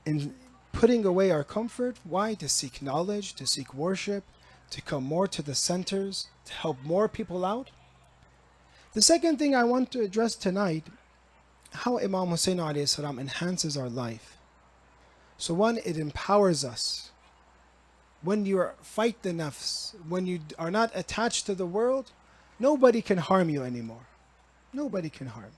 And putting away our comfort, why? To seek knowledge, to seek worship, to come more to the centers, to help more people out. The second thing I want to address tonight, how Imam Hussain alayhi salam enhances our life. So one, it empowers us. When you fight the nafs, when you are not attached to the world, nobody can harm you anymore. Nobody can harm.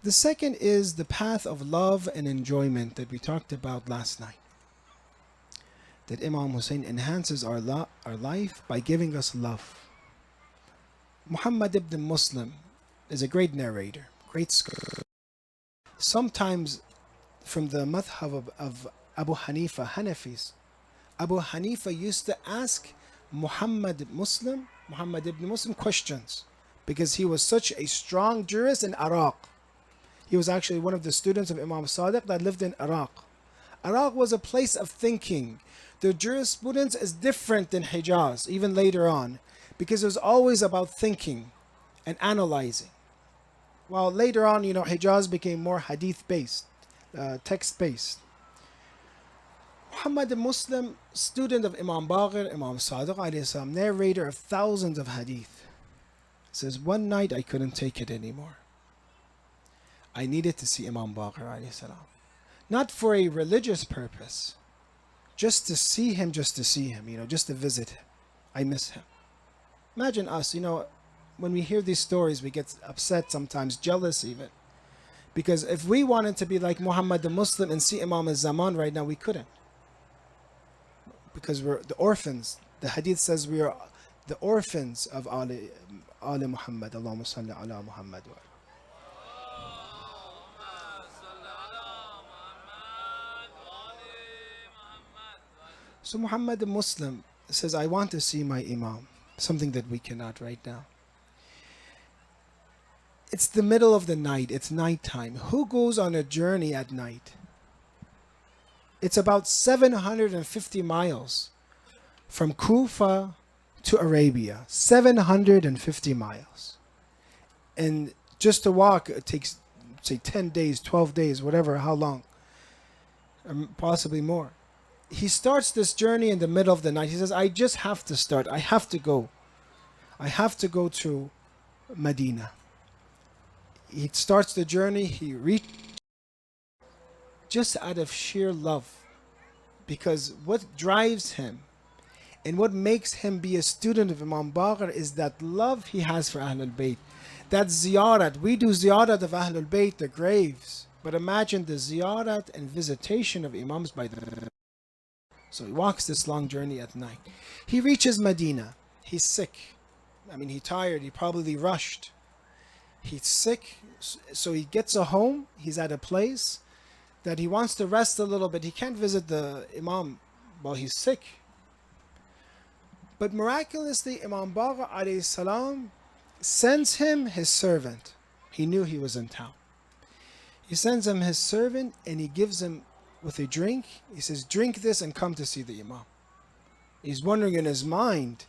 The second is the path of love and enjoyment that we talked about last night. That Imam Hussain enhances our life by giving us love. Muhammad ibn Muslim is a great narrator, great scholar. Sometimes from the madhab of Abu Hanifa, Hanafis, Abu Hanifa used to ask Muhammad ibn Muslim questions because he was such a strong jurist in Iraq. He was actually one of the students of Imam Sadiq that lived in Iraq. Iraq was a place of thinking. The jurisprudence is different than Hijaz, even later on, because it was always about thinking and analyzing. While later on, Hijaz became more hadith-based, text-based. Muhammad the Muslim, student of Imam Baqir, Imam Sadiq alayhi salam, narrator of thousands of hadith, says, one night I couldn't take it anymore. I needed to see Imam Baqir alayhi salam. Not for a religious purpose, just to see him, just to visit him. I miss him. Imagine us, when we hear these stories, we get upset sometimes, jealous even. Because if we wanted to be like Muhammad the Muslim and see Imam al-Zaman right now, we couldn't. Because we're the orphans. The hadith says we are the orphans of Ali Muhammad. Allahumma salli ala Muhammad. So Muhammad the Muslim says, I want to see my Imam. Something that we cannot right now. It's the middle of the night. It's nighttime. Who goes on a journey at night? It's about 750 miles from Kufa to Arabia. 750 miles. And just to walk, it takes, say, 10 days, 12 days, whatever, how long. Possibly more. He starts this journey in the middle of the night. He says, I just have to start. I have to go. I have to go to Medina. He starts the journey. He reaches just out of sheer love. Because what drives him and what makes him be a student of Imam Baqir is that love he has for Ahlul Bayt. That ziyarat. We do ziyarat of Ahlul Bayt, the graves. But imagine the ziyarat and visitation of Imams by the... So he walks this long journey at night. He reaches Medina. He's sick. He's tired. He probably rushed. He's sick. So he gets a home. He's at a place that he wants to rest a little bit. He can't visit the Imam while he's sick. But miraculously, Imam Baqir alayhi salam sends him his servant. He knew he was in town. He sends him his servant and he gives him with a drink. He says, drink this and come to see the Imam. He's wondering in his mind,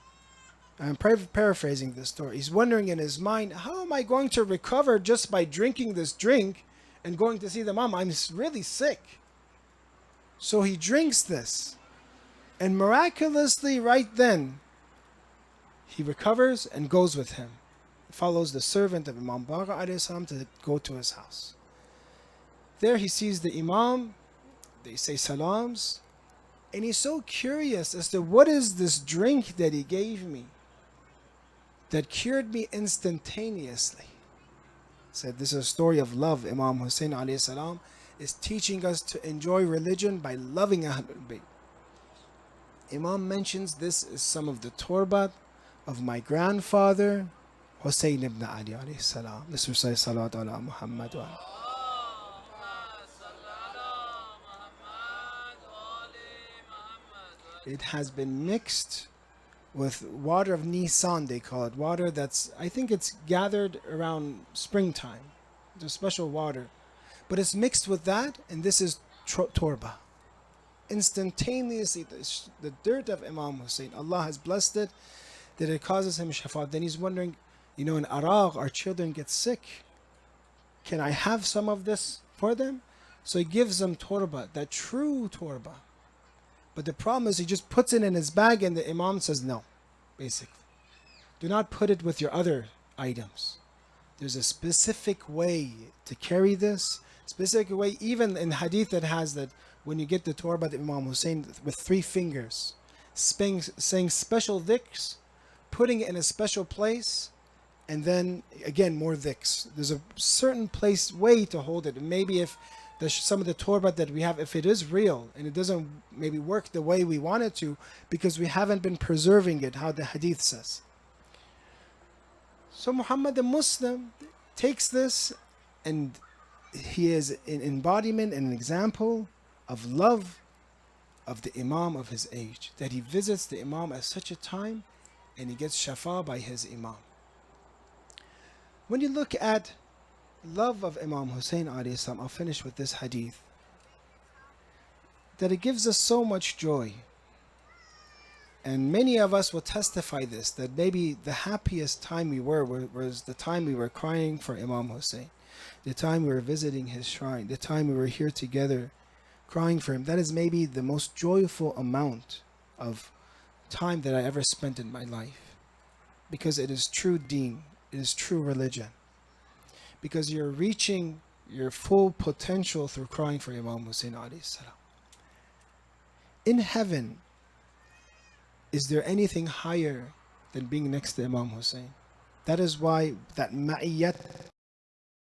I'm paraphrasing this story, he's wondering in his mind, how am I going to recover just by drinking this drink and going to see the Imam? I'm really sick. So he drinks this. And miraculously right then, he recovers and goes with him. Follows the servant of Imam Baqir alayhi salam to go to his house. There he sees the Imam. They say salams. And he's so curious as to what is this drink that he gave me that cured me instantaneously. Said this is a story of love. Imam Hussain alayhi salam is teaching us to enjoy religion by loving Ahlul Bayt. Imam mentions this is some of the turbat of my grandfather Hussein ibn Ali alayhi salam. Let's recite salawat ala Muhammad wa ala. It has been mixed with water of Nisan, they call it. Water that's, I think it's gathered around springtime. There's special water. But it's mixed with that, and this is torba. Instantaneously, the dirt of Imam Hussein, Allah has blessed it, that it causes him shafa. Then he's wondering, in Iraq, our children get sick. Can I have some of this for them? So he gives them torba, that true torba. But the problem is he just puts it in his bag and the Imam says no, basically. Do not put it with your other items. There's a specific way to carry this, specific way, even in hadith that has that when you get the torba of Imam Hussein with 3 fingers, saying special dhikrs, putting it in a special place, and then again more dhikrs. There's a certain way to hold it. Maybe if some of the torba that we have, if it is real and it doesn't maybe work the way we want it to, because we haven't been preserving it, how the hadith says. So Muhammad the Muslim takes this, and he is an embodiment and an example of love of the Imam of his age, that he visits the Imam at such a time and he gets shafa by his Imam. When you look at love of Imam Hussein alayhi salam, I'll finish with this hadith, that it gives us so much joy. And many of us will testify this, that maybe the happiest time we were was the time we were crying for Imam Hussein, the time we were visiting his shrine, the time we were here together crying for him. That is maybe the most joyful amount of time that I ever spent in my life, because it is true deen, it is true religion, because you're reaching your full potential through crying for Imam Hussein alayhi salam. In heaven, is there anything higher than being next to Imam Hussein? That is why that ma'iyyat,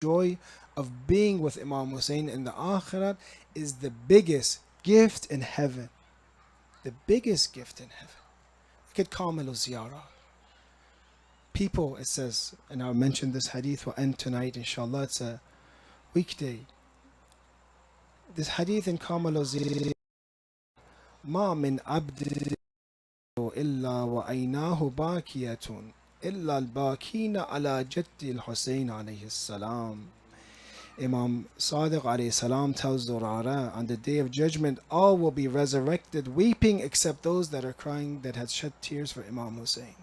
joy of being with Imam Hussein in the Akhirat, is the biggest gift in heaven. The biggest gift in heaven. Look at Kamilu Ziyarah. People, it says, and I'll mention this hadith will end tonight, inshallah, it's a weekday. This hadith in Kamilu Ziyarah, Ma min abd إلا وعيناه باكية إلا الباكين على جد الحسين عليه السلام. Imam Sadiq alayhi salam tells Zurara, on the day of judgment, all will be resurrected weeping except those that are crying, that had shed tears for Imam Hussein.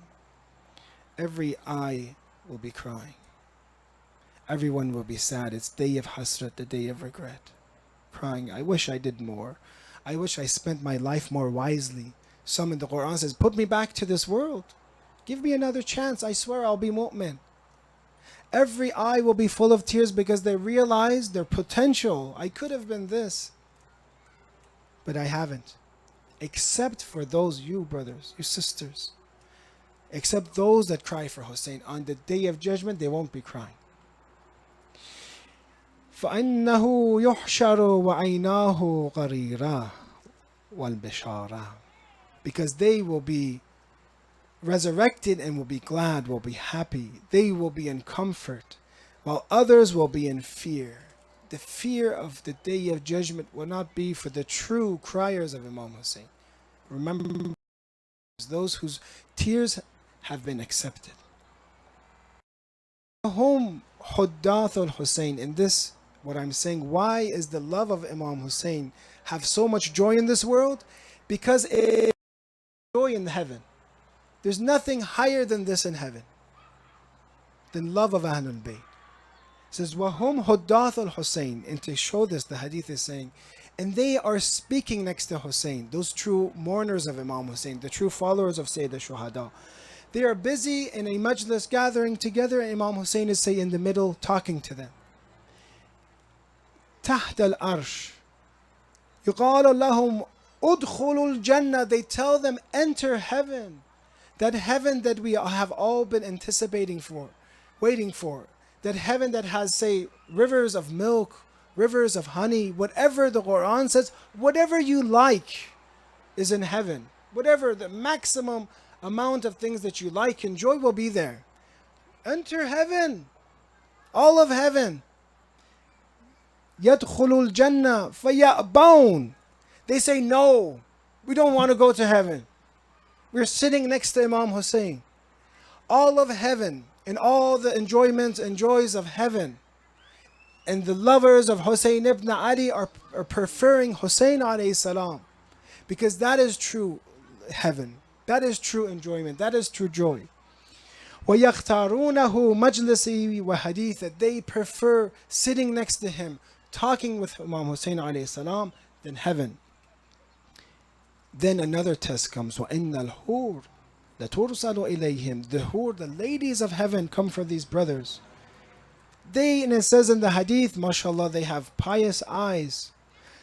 Every eye will be crying. Everyone will be sad. It's day of hasrat, the day of regret. Crying, I wish I did more. I wish I spent my life more wisely. Some in the Quran says, put me back to this world. Give me another chance. I swear I'll be mu'min. Every eye will be full of tears because they realize their potential. I could have been this, but I haven't. Except for those, you brothers, you sisters. Except those that cry for Hussein. On the day of judgment, they won't be crying. فَإِنَّهُ يُحْشَرُ وَعَيْنَاهُ غَرِيرًا وَالْبِشَارًا. Because they will be resurrected and will be glad, will be happy. They will be in comfort, while others will be in fear. The fear of the day of judgment will not be for the true criers of Imam Hussein. Remember, those whose tears have been accepted. Hum Huddath al-Hussein. In this, what I'm saying, why is the love of Imam Hussein have so much joy in this world? Because it joy in heaven. There's nothing higher than this in heaven, than love of Ahlul Bayt. It says, وَهُمْ هُدَّاثُ الْحُسَيْنِ. And to show this, the hadith is saying, and they are speaking next to Hussein, those true mourners of Imam Hussein, the true followers of Sayyid al-Shuhada. They are busy in a majlis gathering together, and Imam Hussein is, say, in the middle talking to them. تحت الأرش يقال لهم أدخلوا الجنة. They tell them, enter heaven. That heaven that we have all been anticipating for, waiting for. That heaven that has, say, rivers of milk, rivers of honey, whatever the Quran says, whatever you like is in heaven. Whatever the maximum amount of things that you like, enjoy will be there. Enter heaven. All of heaven. يدخلوا الجنة فيأبون. They say, no, we don't want to go to heaven. We're sitting next to Imam Hussein. All of heaven and all the enjoyments and joys of heaven and the lovers of Hussein ibn Ali are preferring Hussein alayhi salam, because that is true heaven. That is true enjoyment. That is true joy. وَيَخْتَارُونَهُ مَجْلِسِي وَحَدِيثًا, that they prefer sitting next to him, talking with Imam Hussein alayhi salam, than heaven. Then another test comes. وَإِنَّ الْحُورَ لَتُرْسَلُ إِلَيْهِمْ. The hur, the ladies of heaven, come for these brothers. They, and it says in the hadith, mashallah, they have pious eyes.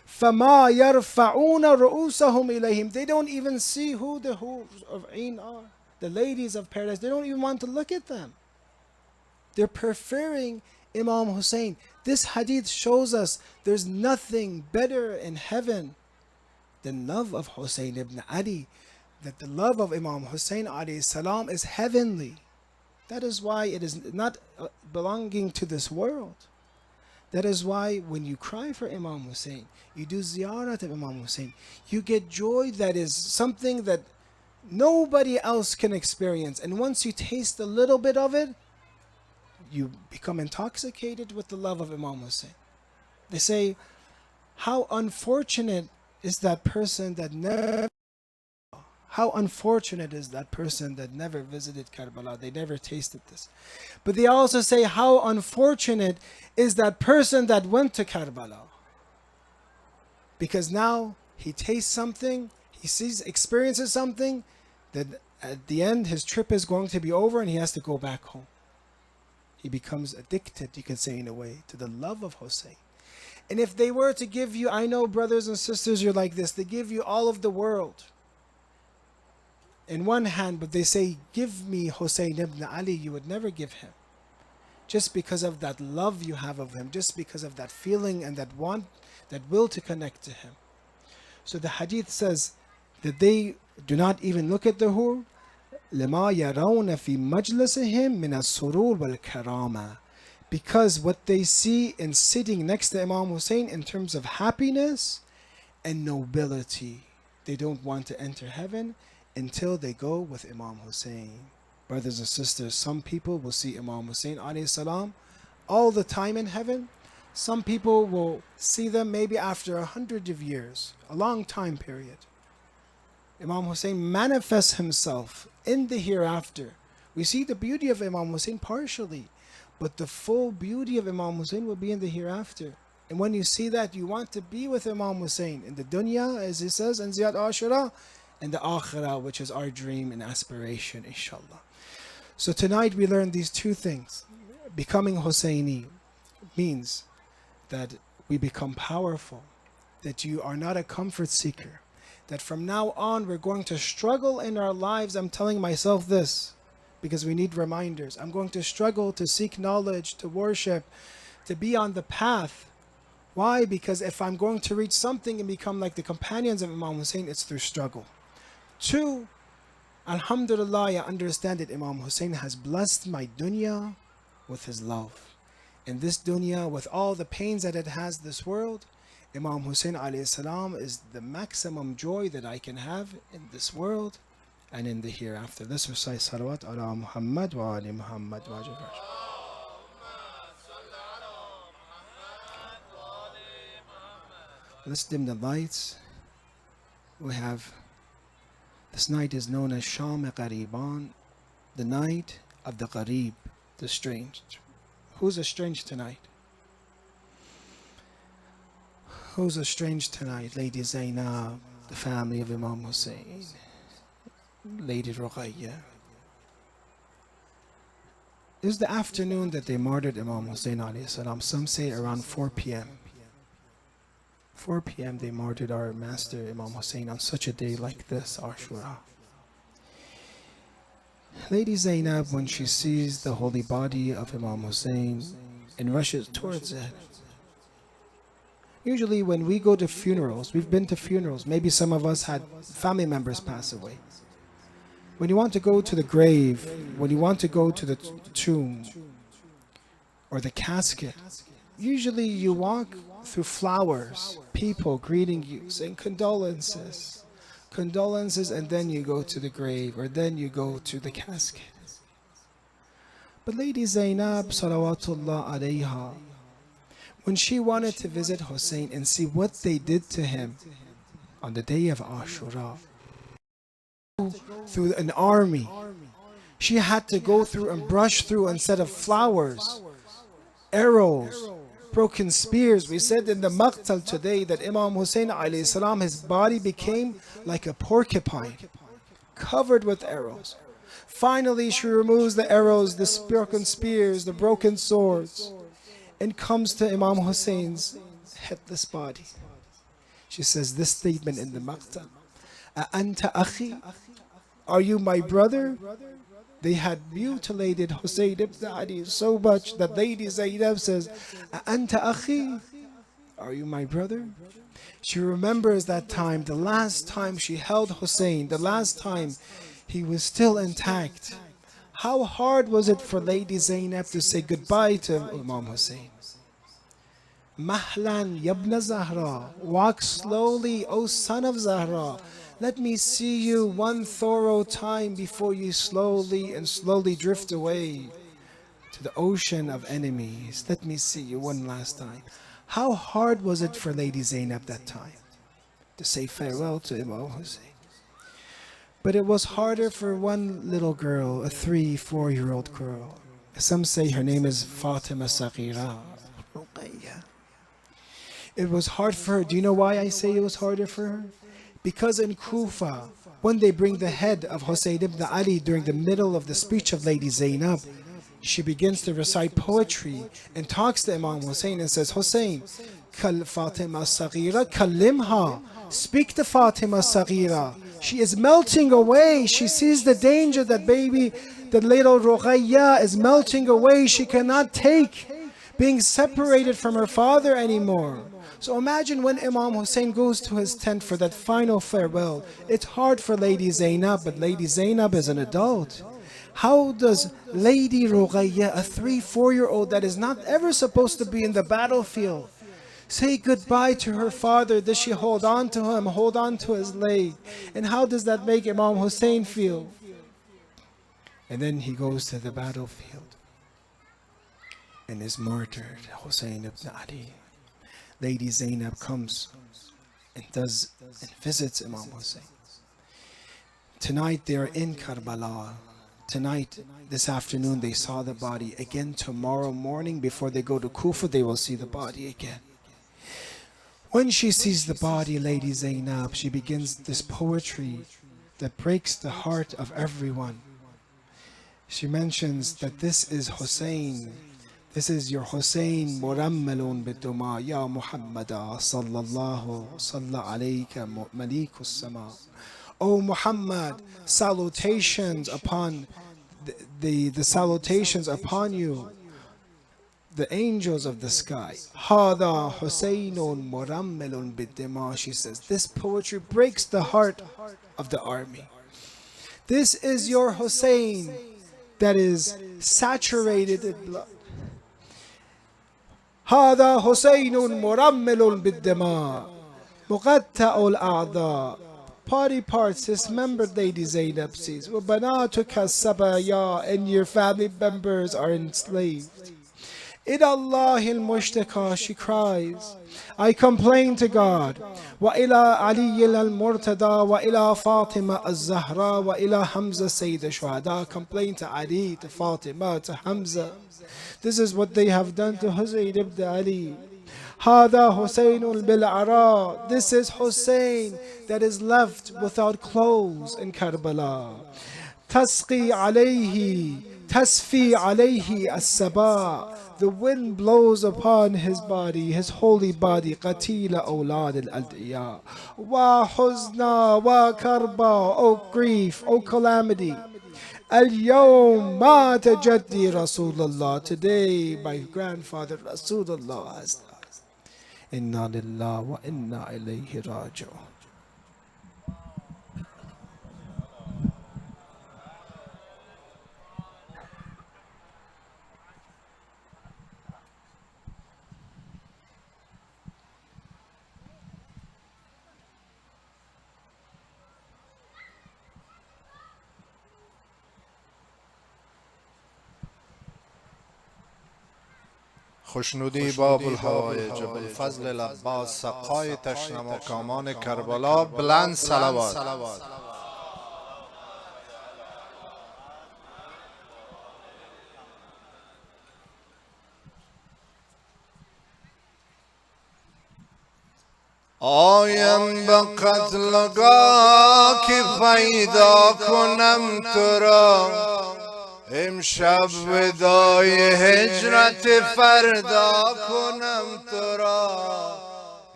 فَمَا يَرْفَعُونَ رُؤُوسَهُمْ إِلَيْهِمْ. They don't even see who the hurs of Ain are. The ladies of paradise, they don't even want to look at them. They're preferring Imam Hussein. This hadith shows us there's nothing better in heaven than love of Hussein ibn Ali. That the love of Imam Hussein alayhi salam is heavenly. That is why it is not belonging to this world. That is why when you cry for Imam Hussein, you do ziyarat of Imam Hussein, you get joy that is something that nobody else can experience. And once you taste a little bit of it, you become intoxicated with the love of Imam Hussein. They say, how unfortunate is that person that never visited Karbala. They never tasted this. But they also say, how unfortunate is that person that went to Karbala. Because now he tastes something, he experiences something, that at the end his trip is going to be over and he has to go back home. He becomes addicted, you can say in a way, to the love of Hussein. And if they were to give you, I know brothers and sisters, you're like this, they give you all of the world in one hand, but they say, give me Hussein ibn Ali, you would never give him. Just because of that love you have of him, just because of that feeling and that want, that will to connect to him. So the hadith says that they do not even look at the hur, لما يرون في مجلسهم من السرور والكرامة, because what they see in sitting next to Imam Hussein in terms of happiness and nobility. They don't want to enter heaven until they go with Imam Hussein. Brothers and sisters, some people will see Imam Hussein alayhi salam all the time in heaven. Some people will see them maybe after 100 of years, a long time period. Imam Hussein manifests himself in the hereafter. We see the beauty of Imam Hussein partially, but the full beauty of Imam Hussein will be in the hereafter. And when you see that, you want to be with Imam Hussein in the dunya, as he says, in Ziyad Ashura, and the akhirah, which is our dream and aspiration, inshallah. So tonight we learned these two things. Becoming Husseini means that we become powerful, that you are not a comfort seeker, that from now on we're going to struggle in our lives. I'm telling myself this because we need reminders. I'm going to struggle to seek knowledge, to worship, to be on the path. Why? Because if I'm going to reach something and become like the companions of Imam Hussein, it's through struggle. Two, alhamdulillah, I understand that Imam Hussein has blessed my dunya with his love. In this dunya, with all the pains that it has, this world, Imam Hussein alayhi salam is the maximum joy that I can have in this world and in the hereafter. Let's recite salawat ala Muhammad wa ali Muhammad wa ajal. Let's dim the lights. We have, this night is known as Sham Qariban, the night of the Qarib, the strange. Who's estranged tonight? Who's estranged tonight? Lady Zainab, the family of Imam Hussein, Lady Ruqayya. It was the afternoon that they martyred Imam Hussein alayhi salam. Some say around 4 p.m. 4 p.m. they martyred our master Imam Hussein on such a day like this, Ashura. Lady Zainab, when she sees the holy body of Imam Hussein and rushes towards it. Usually when we go to funerals, we've been to funerals, maybe some of us had family members pass away. When you want to go to the grave, when you want to go to the tomb or the casket, usually you walk through flowers, people greeting you, saying condolences. condolences, and then you go to the grave, or then you go to the casket. But Lady Zainab, salawatullah alayha, when she wanted to visit Hussein and see what they did to him on the day of Ashura, through an army, she had to go through and brush through, instead of flowers, arrows, broken spears. We said in the maqtal today that Imam Hussain alayhi salam, his body became like a porcupine, covered with arrows. Finally, she removes the arrows, the broken spears, the broken swords, and comes to Imam Hussein's headless body. She says this statement in the maqtal: "Anta akhi? Are you my brother?" They had mutilated Hussein ibn Ali so much that Lady Zainab says, "Anta akhi? Are you my brother?" She remembers that time, the last time she held Hussein, the last time he was still intact. How hard was it for Lady Zainab to say goodbye to Imam Hussein? Mahlan yabna Zahra, walk slowly, O son of Zahra. Let me see you one thorough time before you slowly drift away to the ocean of enemies. Let me see you one last time. How hard was it for Lady Zainab that time to say farewell to Imam Hussein? But it was harder for one little girl, a 3-4-year-old girl. Some say her name is Fatima Saghira. It was hard for her. Do you know why I say it was harder for her? Because in Kufa, when they bring the head of Hussein ibn Ali during the middle of the speech of Lady Zainab, she begins to recite poetry and talks to Imam Hussein and says, "Hussein, Kal Fatima Saghira, Kalimha. Speak to Fatima Saghira. She is melting away. She sees the danger that the little Ruqayya is melting away. She cannot take being separated from her father anymore." So imagine when Imam Hussein goes to his tent for that final farewell. It's hard for Lady Zainab, but Lady Zainab is an adult. How does Lady Ruqayya, a 3-4-year-old that is not ever supposed to be in the battlefield, say goodbye to her father? Does she hold on to him, hold on to his leg? And how does that make Imam Hussein feel? And then he goes to the battlefield and is martyred, Hussein ibn Ali. Lady Zainab comes and visits Imam Hussein. Tonight they are in Karbala. Tonight, this afternoon, they saw the body. Again, tomorrow morning, before they go to Kufa, they will see the body again. When she sees the body, Lady Zainab, she begins this poetry that breaks the heart of everyone. She mentions that this is Hussein. This is your Hussein, murammalun biduma, ya Muhammada, sallallahu alayka malikus sama. O Muhammad, salutations upon the salutations upon you, the angels of the sky. Hada Husaynun murammalun bidima. She says, this poetry breaks the heart of the army. This is your Hussein that is saturated in blood. هذا حسين مرمل بالدماء مقطع الأعضاء. Body parts dismembered, Lady Zainab says. وبناتك السبايا, and your family members are enslaved. إلى الله المشتكى, she cries. I complain to God. وإلى علي المرتضى وإلى فاطمة الزهراء وإلى حمزة سيد الشهداء. Complain to Ali, to Fatima, to Hamza. This is what they have done to Hussein ibn Ali. هذا حسين بالعراء. This is Hussein that is left without clothes in Karbala. تسقي عليه تسفي عليه السبا. The wind blows upon his body, his holy body. قتيل أولاد الأدعياء. وحزنا وكربا. Oh grief, oh calamity. اليوم مات جدي رسول الله. Today my grandfather Rasulullah has died. إنا لله وإنا إليه راجعون. خوشنودی باب الحوائج بالفضل العباس سقای تشنماکامان کربلا بلند صلوات. آیم به قتلگاه که پیدا کنم تو را، امشب ودای هجرت فردا کنم تو را،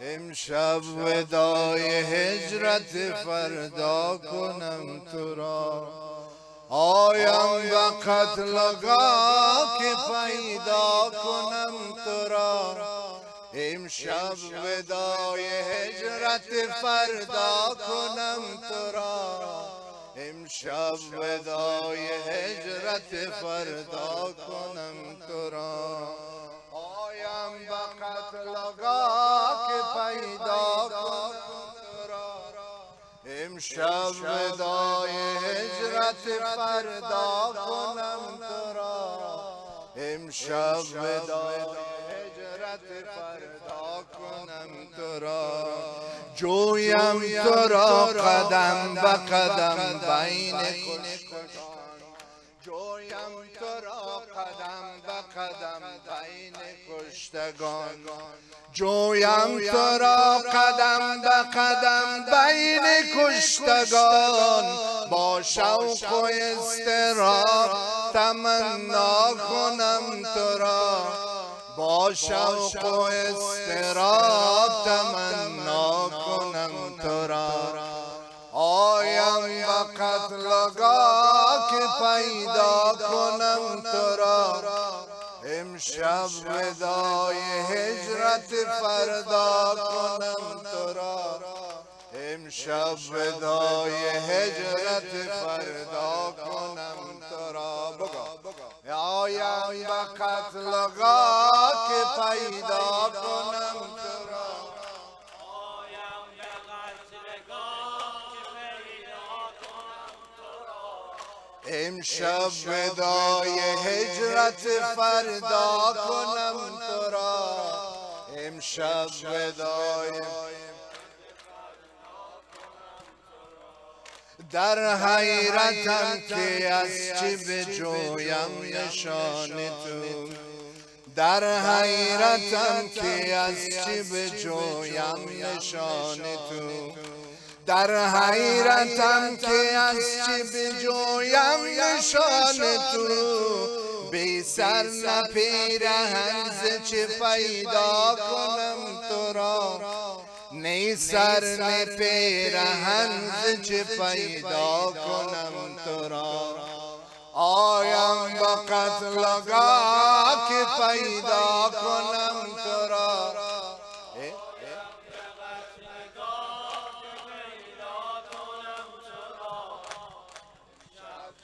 امشب ودای هجرت فردا کنم تو را. آیم به قتلگاه که پیدا کنم تو را، امشب ودای هجرت فردا کنم تو را، امشب ودای هجرت فردا کنم تو را. آیم به قتلگاه که پیدا کنم تو را، امشب ودای هجرت فردا کنم تو را، امشب ودای فردا کنم تو را. جویم تو را قدم به قدم بین کشتگان، جویم تو را قدم به قدم بین کشتگان، جویم تو را قدم به قدم بین کشتگان. با شوق و اضطراب تمنا کنم تو را، با شوق و اضطراب تمنا کنم تو را. آیم به قتلگاه که پیدا کنم تو را، امشب ودای هجرت فردا کنم تو را، امشب ودای هجرت فردا کنم تو را. آیم به قتلگاه که پیدا کنم تو را، آیم به قتلگاه که پیدا کنم تو را، امشب ودای هجرت فردا کنم تو را، امشب ودای. در حیرتم که از چی بجویم نشان تو، در حیرتم که از چی بجویم نشان تو، در حیرتم که از چی بجویم نشان تو. بی سر نه پیرهن ز چه پیدا کنم تو را، نی سر نه پیرهن ز چه پیدا کنم تو را. آیم به قتلگاه که پیدا کنم تو را،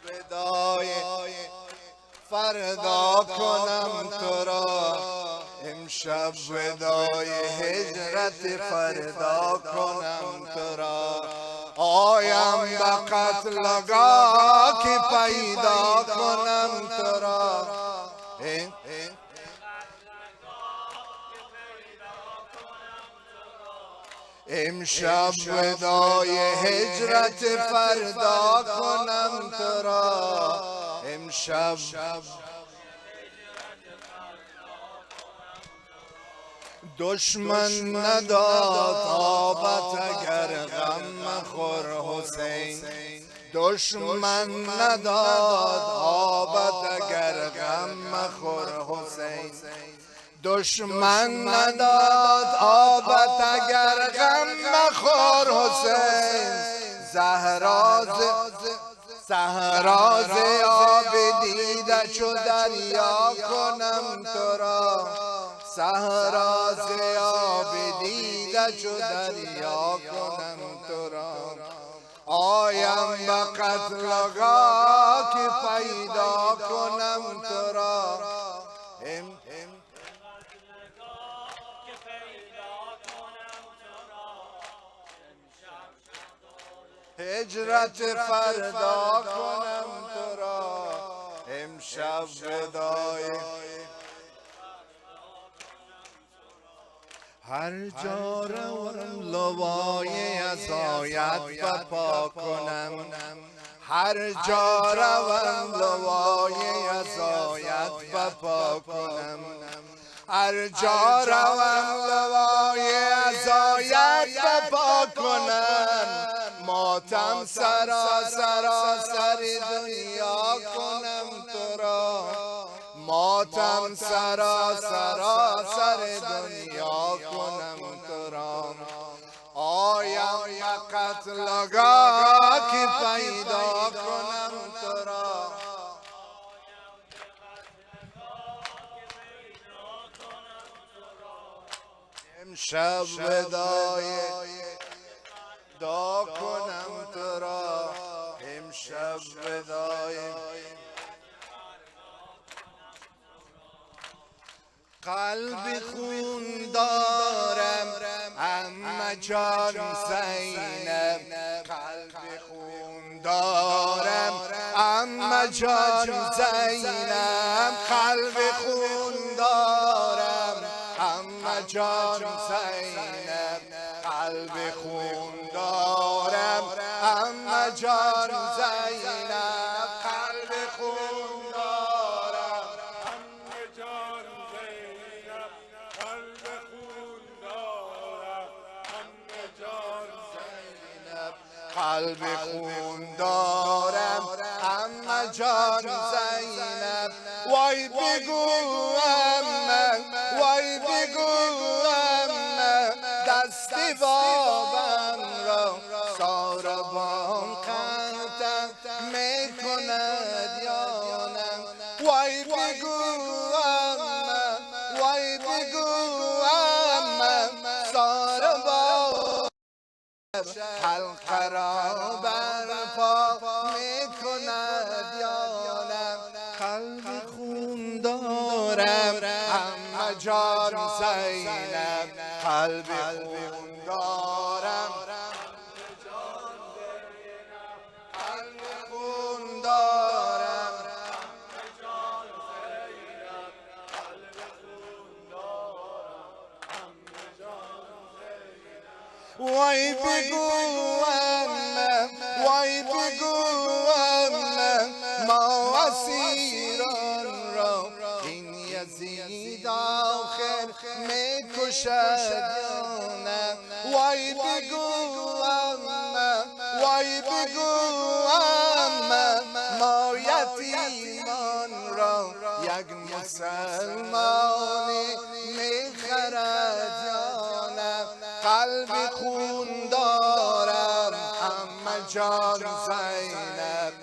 ودای فردا کنم تو را، امشب ودای هجرت فردا کنم تو را. آیم به قتلگاه که پیدا کنم تو را، امشب ودای هجرت فردا کنم تو را، امشب. دشمن نداد آبت اگر غم مخور حسین، دشمن نداد آبت اگر غم مخور حسین، دشمن نداد آبت اگر غم مخور حسین. صحرا ز آب دیده چو دریا کنم تو را، صحرا ز آب دیده چو دریا کنم تو را. آیم به قتلگاه که پیدا کنم تو را، هجرت فردا کنم تو را، امشب ودای هر جا روم لوای عزایت بپا کنم، هر جا روم لوای عزایت بپا کنم، هر جا روم لوای عزایت بپا کنم، ماتم سراسر دنیا کنم تو را، ماتم سراسر دنیا کنم تو را. آیم قتلگاه که پیدا کنم تو را، امشب ودای دا کنم تو را، امشب ودای. قلب خون دارم اما جان زینب، قلب خون دارم اما جان زینب، قلب خون دارم اما جان زینب، قلب خون دارم اما جان زینب، قلب خون دارم اما جان زینب، قلب خون دارم اما جان زینب، قلب خون دارم اما جان زینب. وای بگو من، وای بگو من، دست بابم را ساربان قطع میکند یا نه. وای بگو من، وای بگو من، ساربان حلقه را برپا میکند یا نه. قلب خون دارم اما جان زینب، قلب خون دارم قلب خون دارم. وای بگو من، وای بگو من، ما اسیران را این یزید آخر میکشد یا نه. وای بگو من، وای بگو من، ما یتیمان را یک مسلمانی میخرد یا نه. قلب خون دارم اما جان زینب،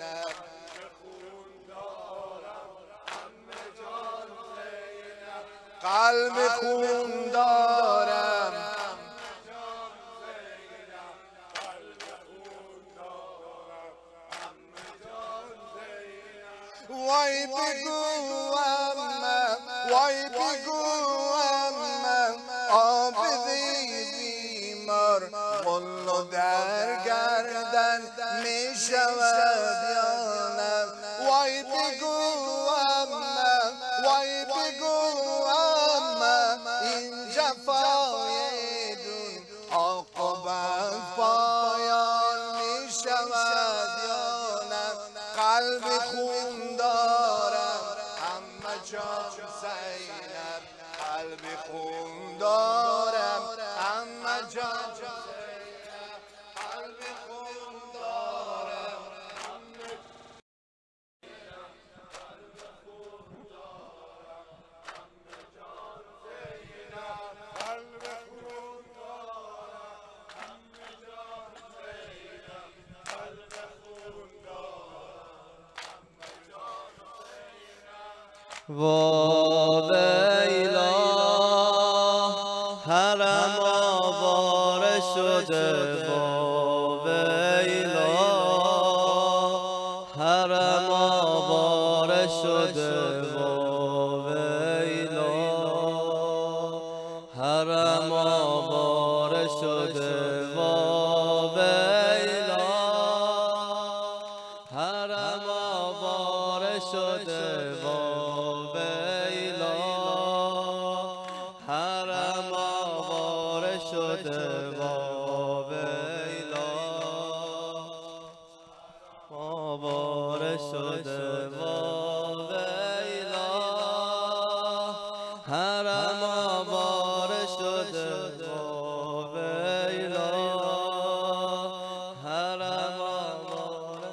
قلب خون دارم. وای بگو من، وای بگو من، عابدی بیمار غل در گردن می شود یا نه. وای بگو من، وای بگو من، این جفای دون عاقبت پایان می شود یا نه. قلب خون دارم اما جان زینب، قلب خون دارم اما جان زینب، قلب خون دارم اما ویلا حرم آواره شده، ویلا حرم آواره شده، ویلا حرم آواره شده، ویلا حرم آواره شده، ویلا حرم آواره شده وا ویلا آواره شده وا ویلا حرم آواره شده وا ویلا حرم آواره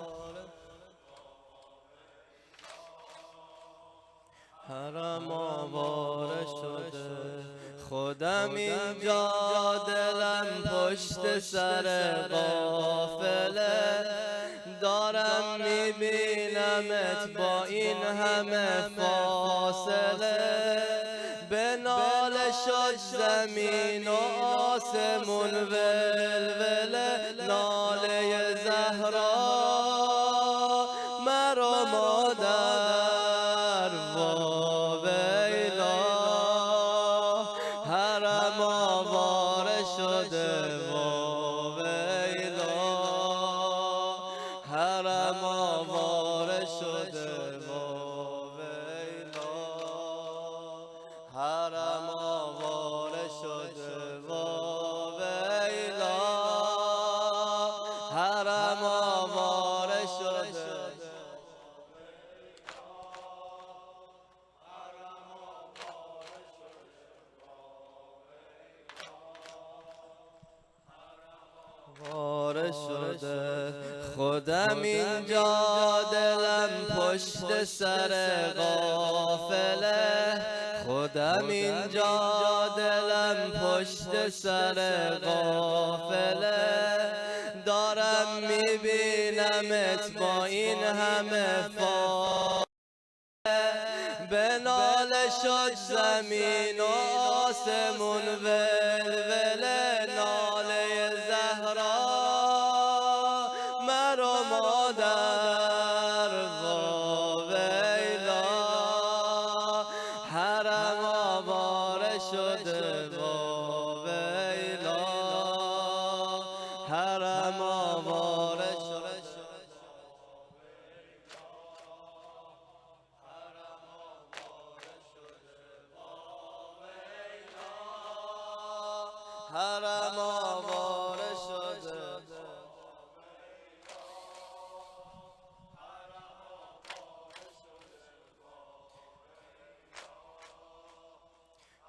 حرم آواره شده خودم اینجا دلم پشت سر قافله دارم میبینمت با این همه فاصله به ناله شد زمین و آسمون ولوله ناله زهرا مرا مادر وا ویلا حرم آواره شده وا ویلا حرم آواره شده وا ویلا حرم آواره شده وا ویلا حرم آواره شده واره شده خودم اینجا دلم پشت سر قافله خودم اینجا دلم پشت سر قافله دارم میبینمت با این همه فاصله به ناله شد زمین و آسمون ولوله ناله زهرا مرا مادر وا ویلا حرم آواره شده وا ویلا حرم آواره شده حرم آواره شده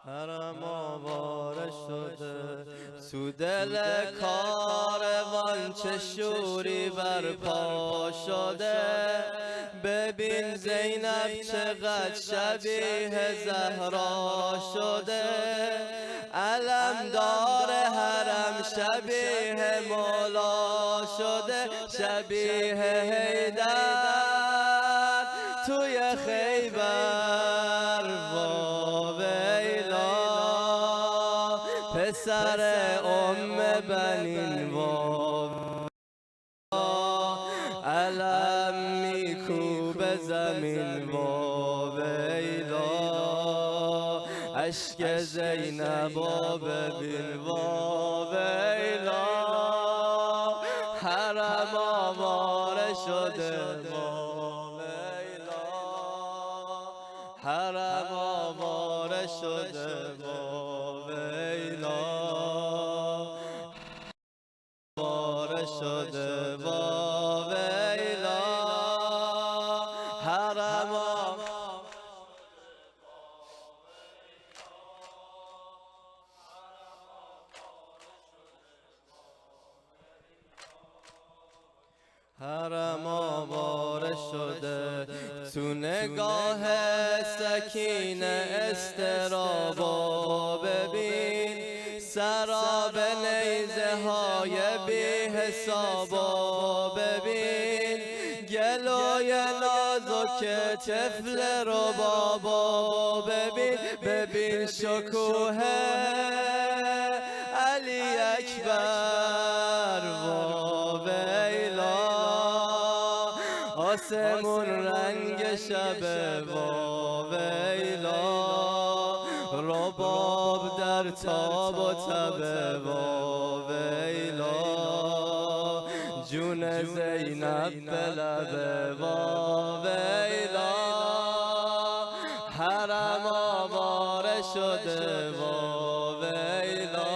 حرم آواره شده تو دل کاروان چه شوری برپا شده ببین زینب چقدر شبیه زهرا شده علمدار حرم شبیه مولا شده شبیه حیدر توی خیبر وا ویلا پسر بنین وا علم میکوبه زمین وا ویلا اشک زینبا ببین وا ویلا حرم آواره شده وا ویلا حرم آواره شده وا ویلا آواره شده وا ویلا حرم حرم آواره شده تو نگاه سکینه استرابا ببین سراب نیزه های بی حسابا ببین گلوی نازک طفل رو بابا ببین ببین شکوه علی اکبر وا ویلا آسمون رنگ شب وا ویلا رباب در تاب و تب وا ویلا جون زینب به لب وا ویلا حرم آواره شده وا ویلا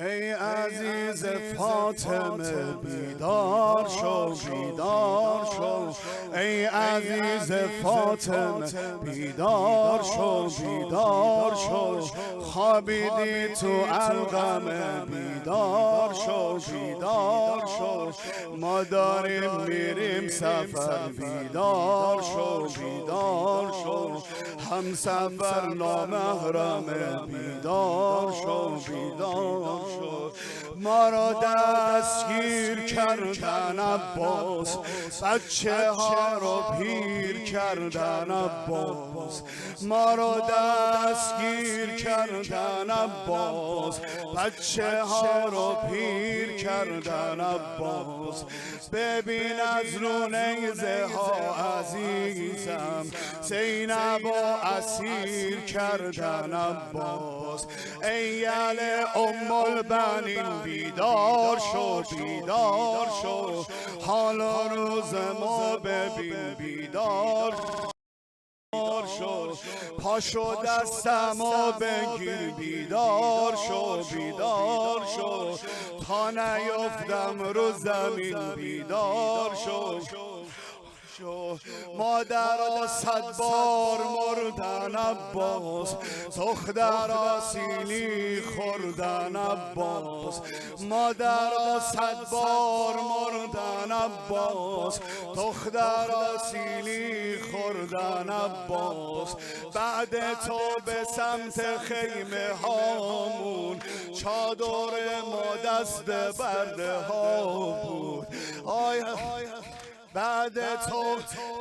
ای عزیز فاطمه بیدار شو بیدار شو ای عزیز فاطمه بیدار شو بیدار شو خوابیدی تو علقمه بیدار شو بیدار شو ما داریم میریم سفر بیدار شو بیدار شو هم سفر نامحرمه بیدار شو بیدار شو ما را دستگیر کردن عباس بچه ها رو پیر کردن عباس ما را دستگیر کردن عباس بچه ها رو پیر کردن عباس ببین از رو نیزه ها عزیزم زینب و اسیر کردن عباس ای ام البنین بیدار شو بیدار شو حال و روز ما ببین بیدار شو پاشو دستمو بگیر بیدار شو بیدار شو تا نیفتم رو زمین بیدار شو مادر 100 بار مردن عباس دختر سینی خوردن عباس مادر 100 بار مردن عباس دختر سینی خوردن عباس بعد تو به سمت خیمه هامون چادر ما دست برده ها بود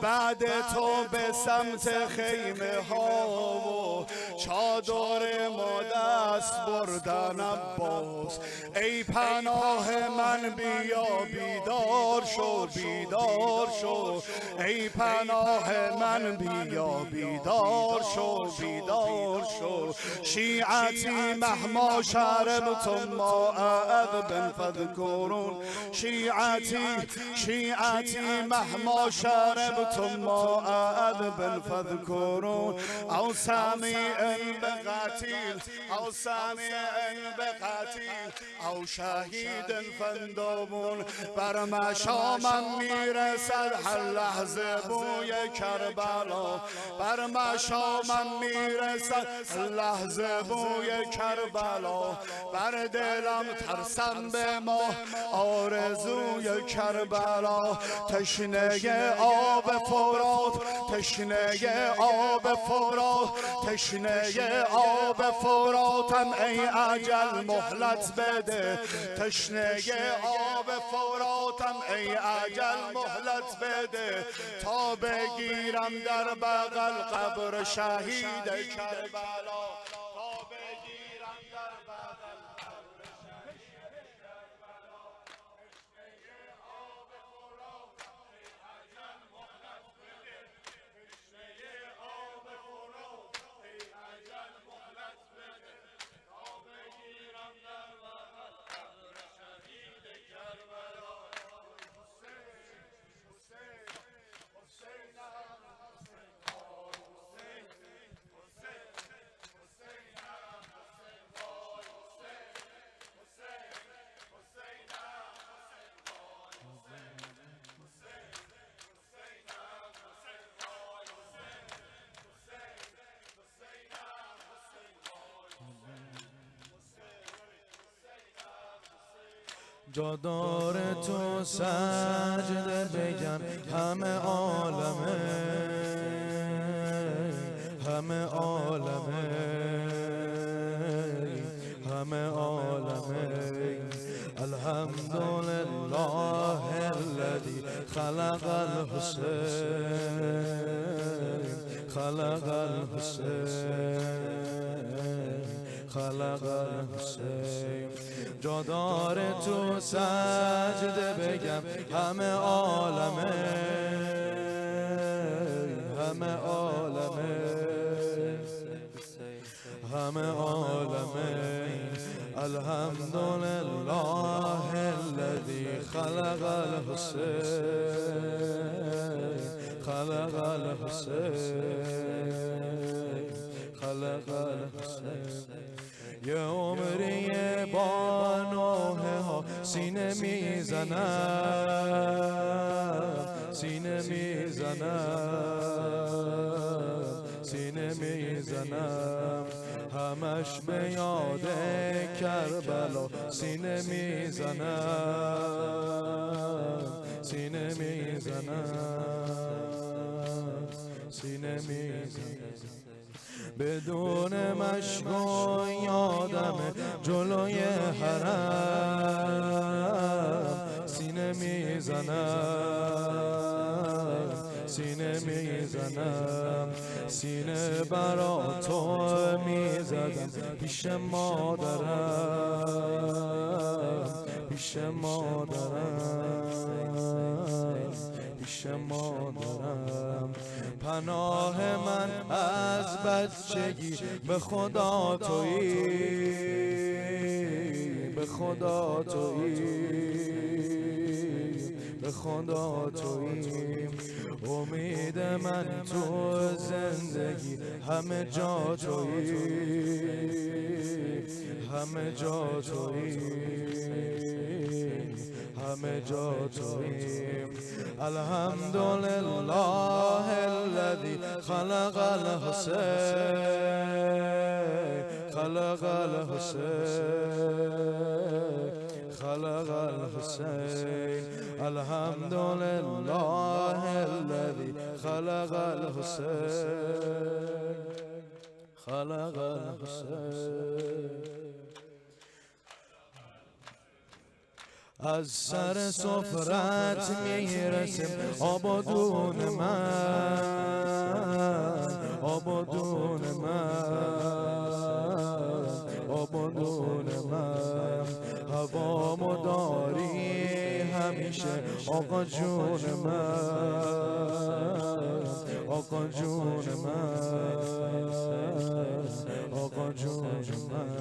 بعد تو به سمت خیمه ها و چادر ما دست بردن عباس ای پناه من بیا بیدار شو بیدار شو ای پناه من بیا بیدار شو بیدار شو شیعتی مهما شربتم ما عذبا فاذكرون شیعتی مهما شربتم ما عذبا فاذكرون او سمیع بقتیل او سمیع بقتیل او شهید فندومون بر مشامم میرسد هر لحظه بوی کربلا بر مشامم میرسد هر لحظه بوی کربلا بر دلم ترسم به ما آرزوی کربلا تشنه آب فرات تشنه آب فرات تشنه آب فراتم ای اجل مهلت بده تشنه آب فراتم ای اجل مهلت بده تا بگیرم در بغل قبر شهید کربلا تا بگیرم در بغل جادار تو سجده بگن همه عالمه همه عالمه همه عالمه الحمدلله الذي خلق الحسين خلق الحسين خلق الحسين جادار تو سجده بگم همه عالمه همه عالمه همه عالمه الحمدلله الذي خلق الحسين خلق الحسين خلق الحسين یه عمری با نوحه ها سینه میزنم، سینه میزنم، سینه میزنم، همش به یاد کربلا سینه میزنم، سینه میزنم، سینه میزنم. بدون مشکو یادم جلوی حرم سینه میزنم، سینه میزنم، سینه برا تو میزدم پیش مادرم، پیش مادرم، پیش مادرم. پناه من از بچگی به خدا تویی، به خدا تویی، به خدا تویی. امید من تو زندگی همه جا تویی، همه جا تویی، همه جا تویی. الحمدلله الذي خلق الحسين، خلق الحسين، خلق الحسين. الحمدلله الذي خلق الحسين، خلق الحسين. از سر سفرت میرسم آبادون من، آبادون من، آبادون من. هوامو داری همیشه آقا جون من، آقا جون من، آقا جون من.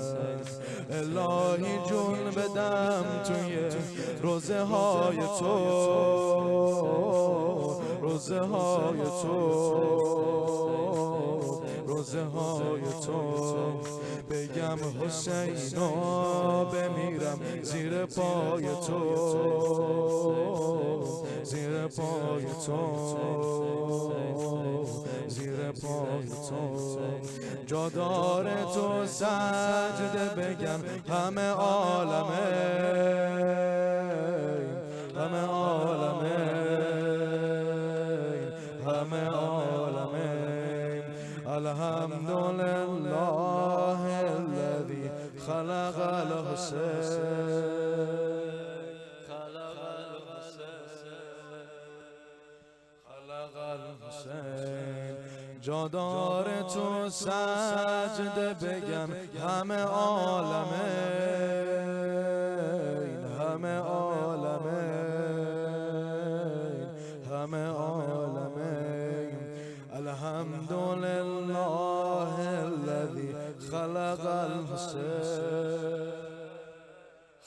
الهی جون بدم توی روزه های تو، روزه های تو، روزه های تو. بگم حسینو بمیرم زیر پای تو، زیر پای تو، زیر پای تو. جا داره تو سجده بگم همه عالمه، همه عالمه، همه عالمه. الحمدلله الذي خلق الحسين، خلق الحسين، خلق الحسين. جا داره تو سجده بگم همه عالمه، همه عالمه، همه عالمه. الحمدلله الذي خلق الحسين،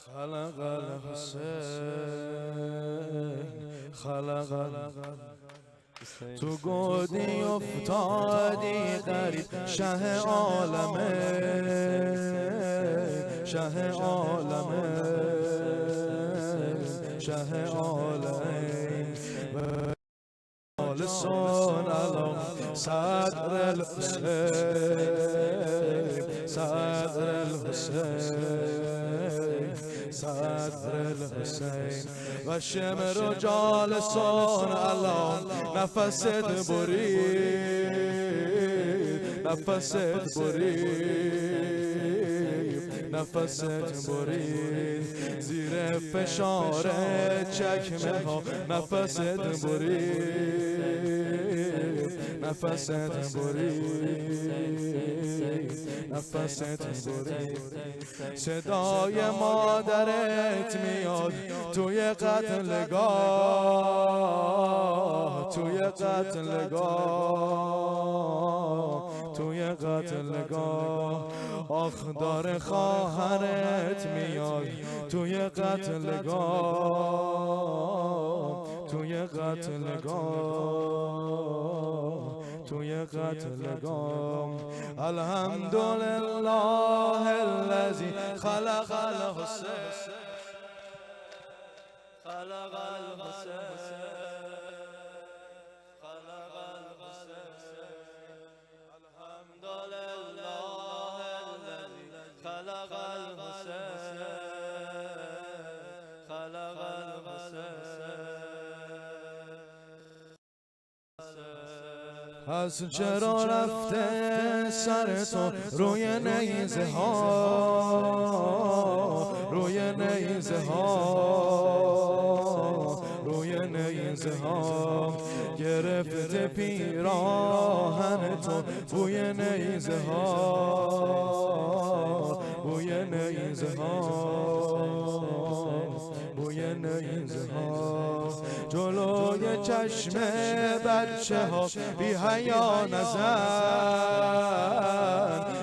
خلق الحسين، خلق الحسين. تو گودی افتادی غریب شه عالمه، شه عالمه، شه عالمه. لسان على صدر الحسين، صدر الحسين، صدر الحسين. و شمر جالسان الان نفست برید، نفست برید، نفست برید. زیر فشار چکمه ها نفست برید، نفست برید، نفست برید. صدای مادرت میاد توی قتلگاه، توی قتلگاه، توی قتلگاه. آخ داره خواهرت میاد توی قتلگاه، توی قتلگاه، توی قتلگاه. الحمدلله خلق الحسین خلق الحسین خلق الحسین الحمدلله الذي خلق الحسین خلق الحسین از چرا رفته سر تو روی نیزه ها روی نیزه ها روی نیزه ها گرفته پیراهن تو بوی نیزه ها بوی نیزه ها بوی نیزه ها جلوی چشم بچه ها بی حیا نزن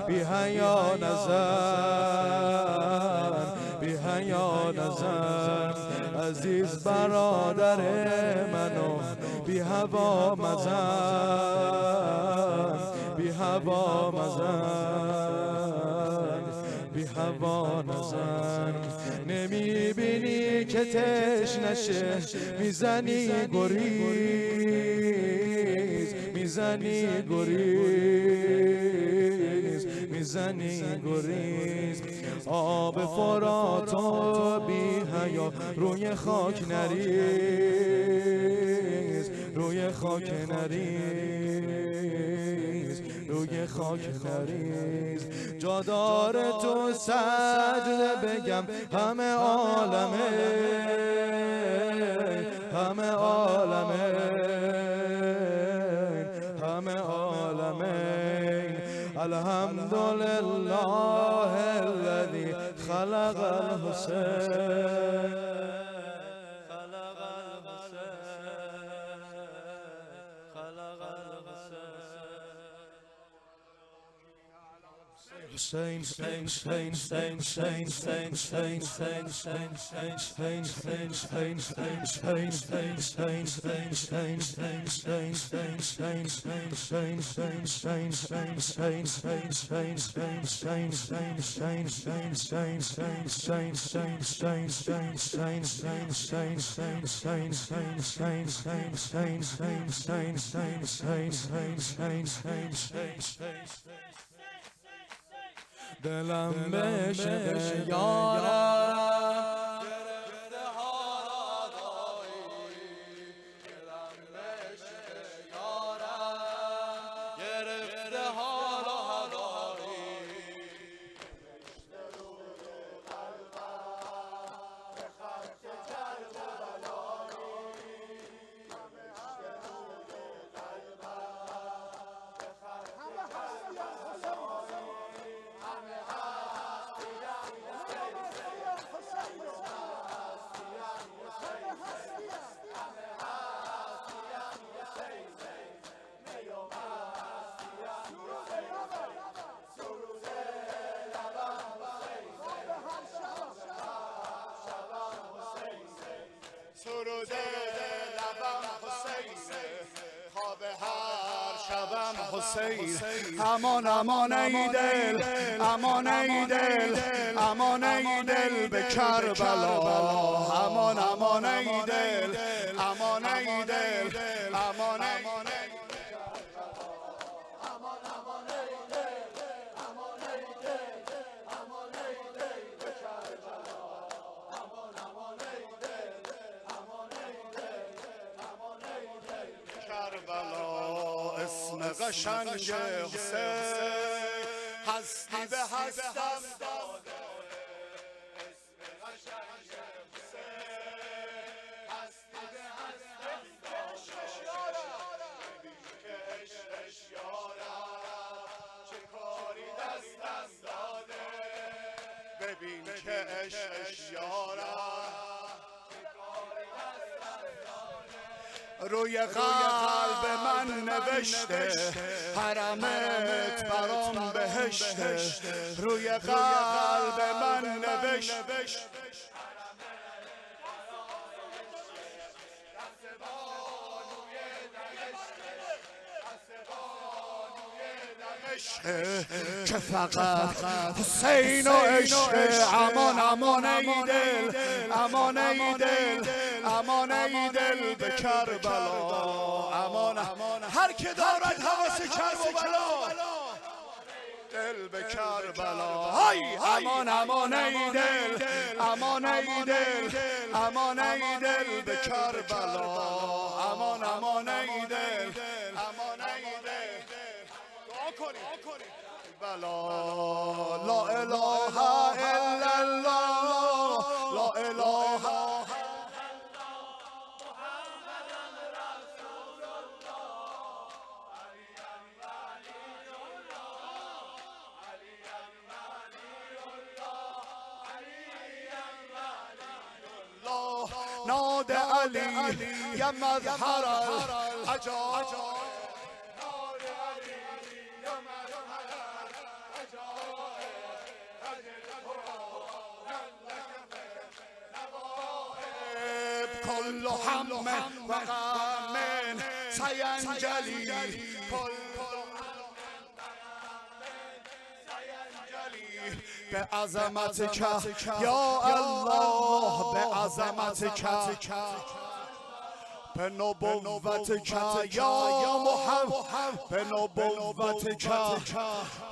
بی حیا نزن بی حیا نزن عزیز برادر منو بی هوا مزن بی هوا مزن بی هوا نزن نمیبینی که تشنشه میزنی گریز میزنی گریز میزنی گریز آب فراتو بی حیا روی خاک نریز روی خاک نریز روی خاک نریز جا داره تو سجده بگم همه عالمه همه عالمه همه عالمه الحمدلله الذي خلق الحسين خلق الحسين خلق الحسين Hussein, Hussein, Hussein, Hussein, Hussein, Hussein, Hussein, Hussein, Hussein, Hussein, Hussein, Hussein, Hussein, دلم بشه یارم گرفته حالا دایی دلم بشه یارم گرفته حالا دایی نوشته روی قلبم به خط کربلایی نوشته روی قلبم به خط کربلایی سرود لبم حسین خواب هر شبم حسین امان امان ای دل امان ای دل امان ای دل به کربلا امان امان ای دل امان ای دل امان ای کربلا اسم قشنگ حسین هستی به هستم داده اسم قشنگ حسین هستی به هستم داده ببین که عشقش یارم چه کاری دستم داده ببین که عشقش یارم روی قلب من نوشته حرمت برام بهشته روی قلب من نوشته که فقط حسین و عشق. امان امان ای دل، امان ای دل، امان ای دل به کربلا. امان هر که دارد هوس کربلا، دل به کربلا. های امان امان ای دل، امان ای دل، امان ای دل به کربلا. امان امان ای دل، امان ای دل. دعا کنید بلا. لا اله الا الله، لا اله ناد علی یا مظهر العجاب. كل هم وغم سينجلي، بعظمتك يا الله، بعظمتك بنبوتك يا محمد، بنبوتك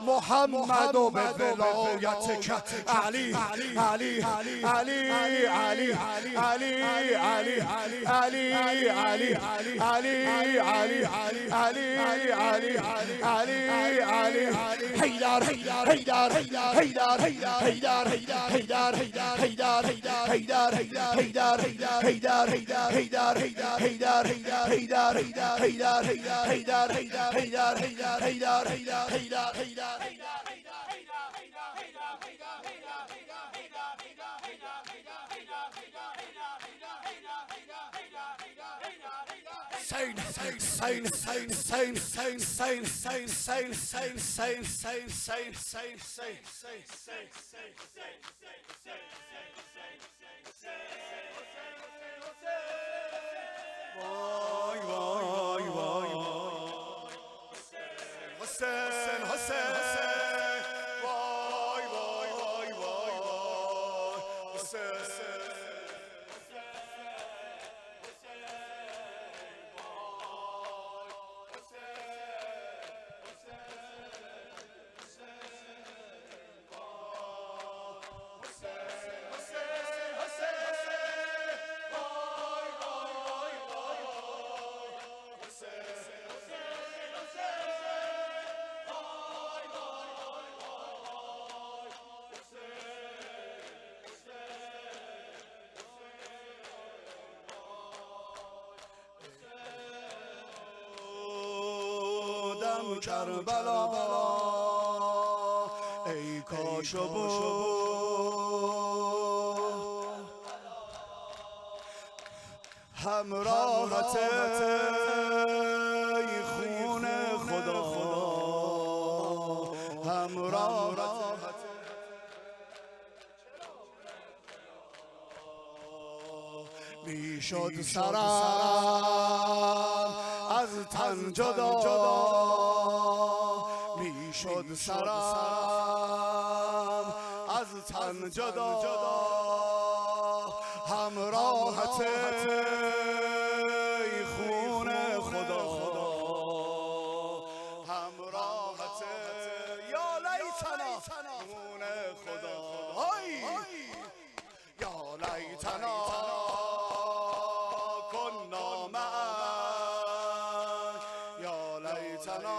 محمد وبولايتك علي علي علي علي علي علي علي علي علي علي علي علي علي علي علي حيدر حيدر حيدر حيدر حيدر حيدر حيدر حيدر حيدر حيدر حيدر حيدر وای وای وای حسین حسین وای وای وای وای حسین. کربلا ای کاش و همراهت ای خون خدا، همراهت میشد سرم از تن جدا، میشد سرم از تن جدا، همراهت ای خون خدا، همراهت یا لیتنا خون خدا، یا لیتنا کنا معک، یا لیتنا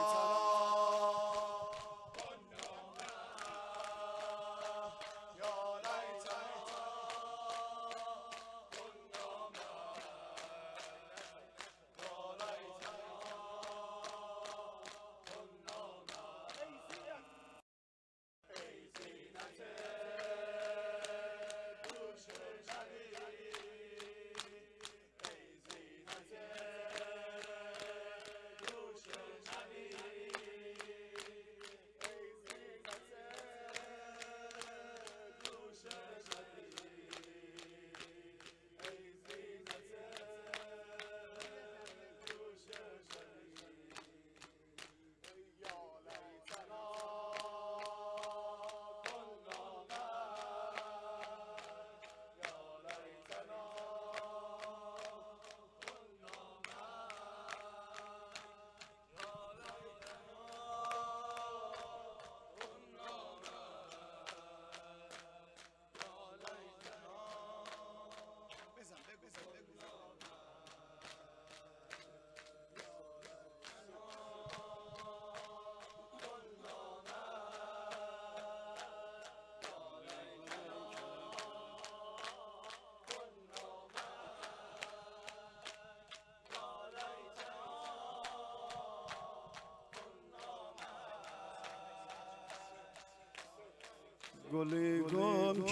گلی گم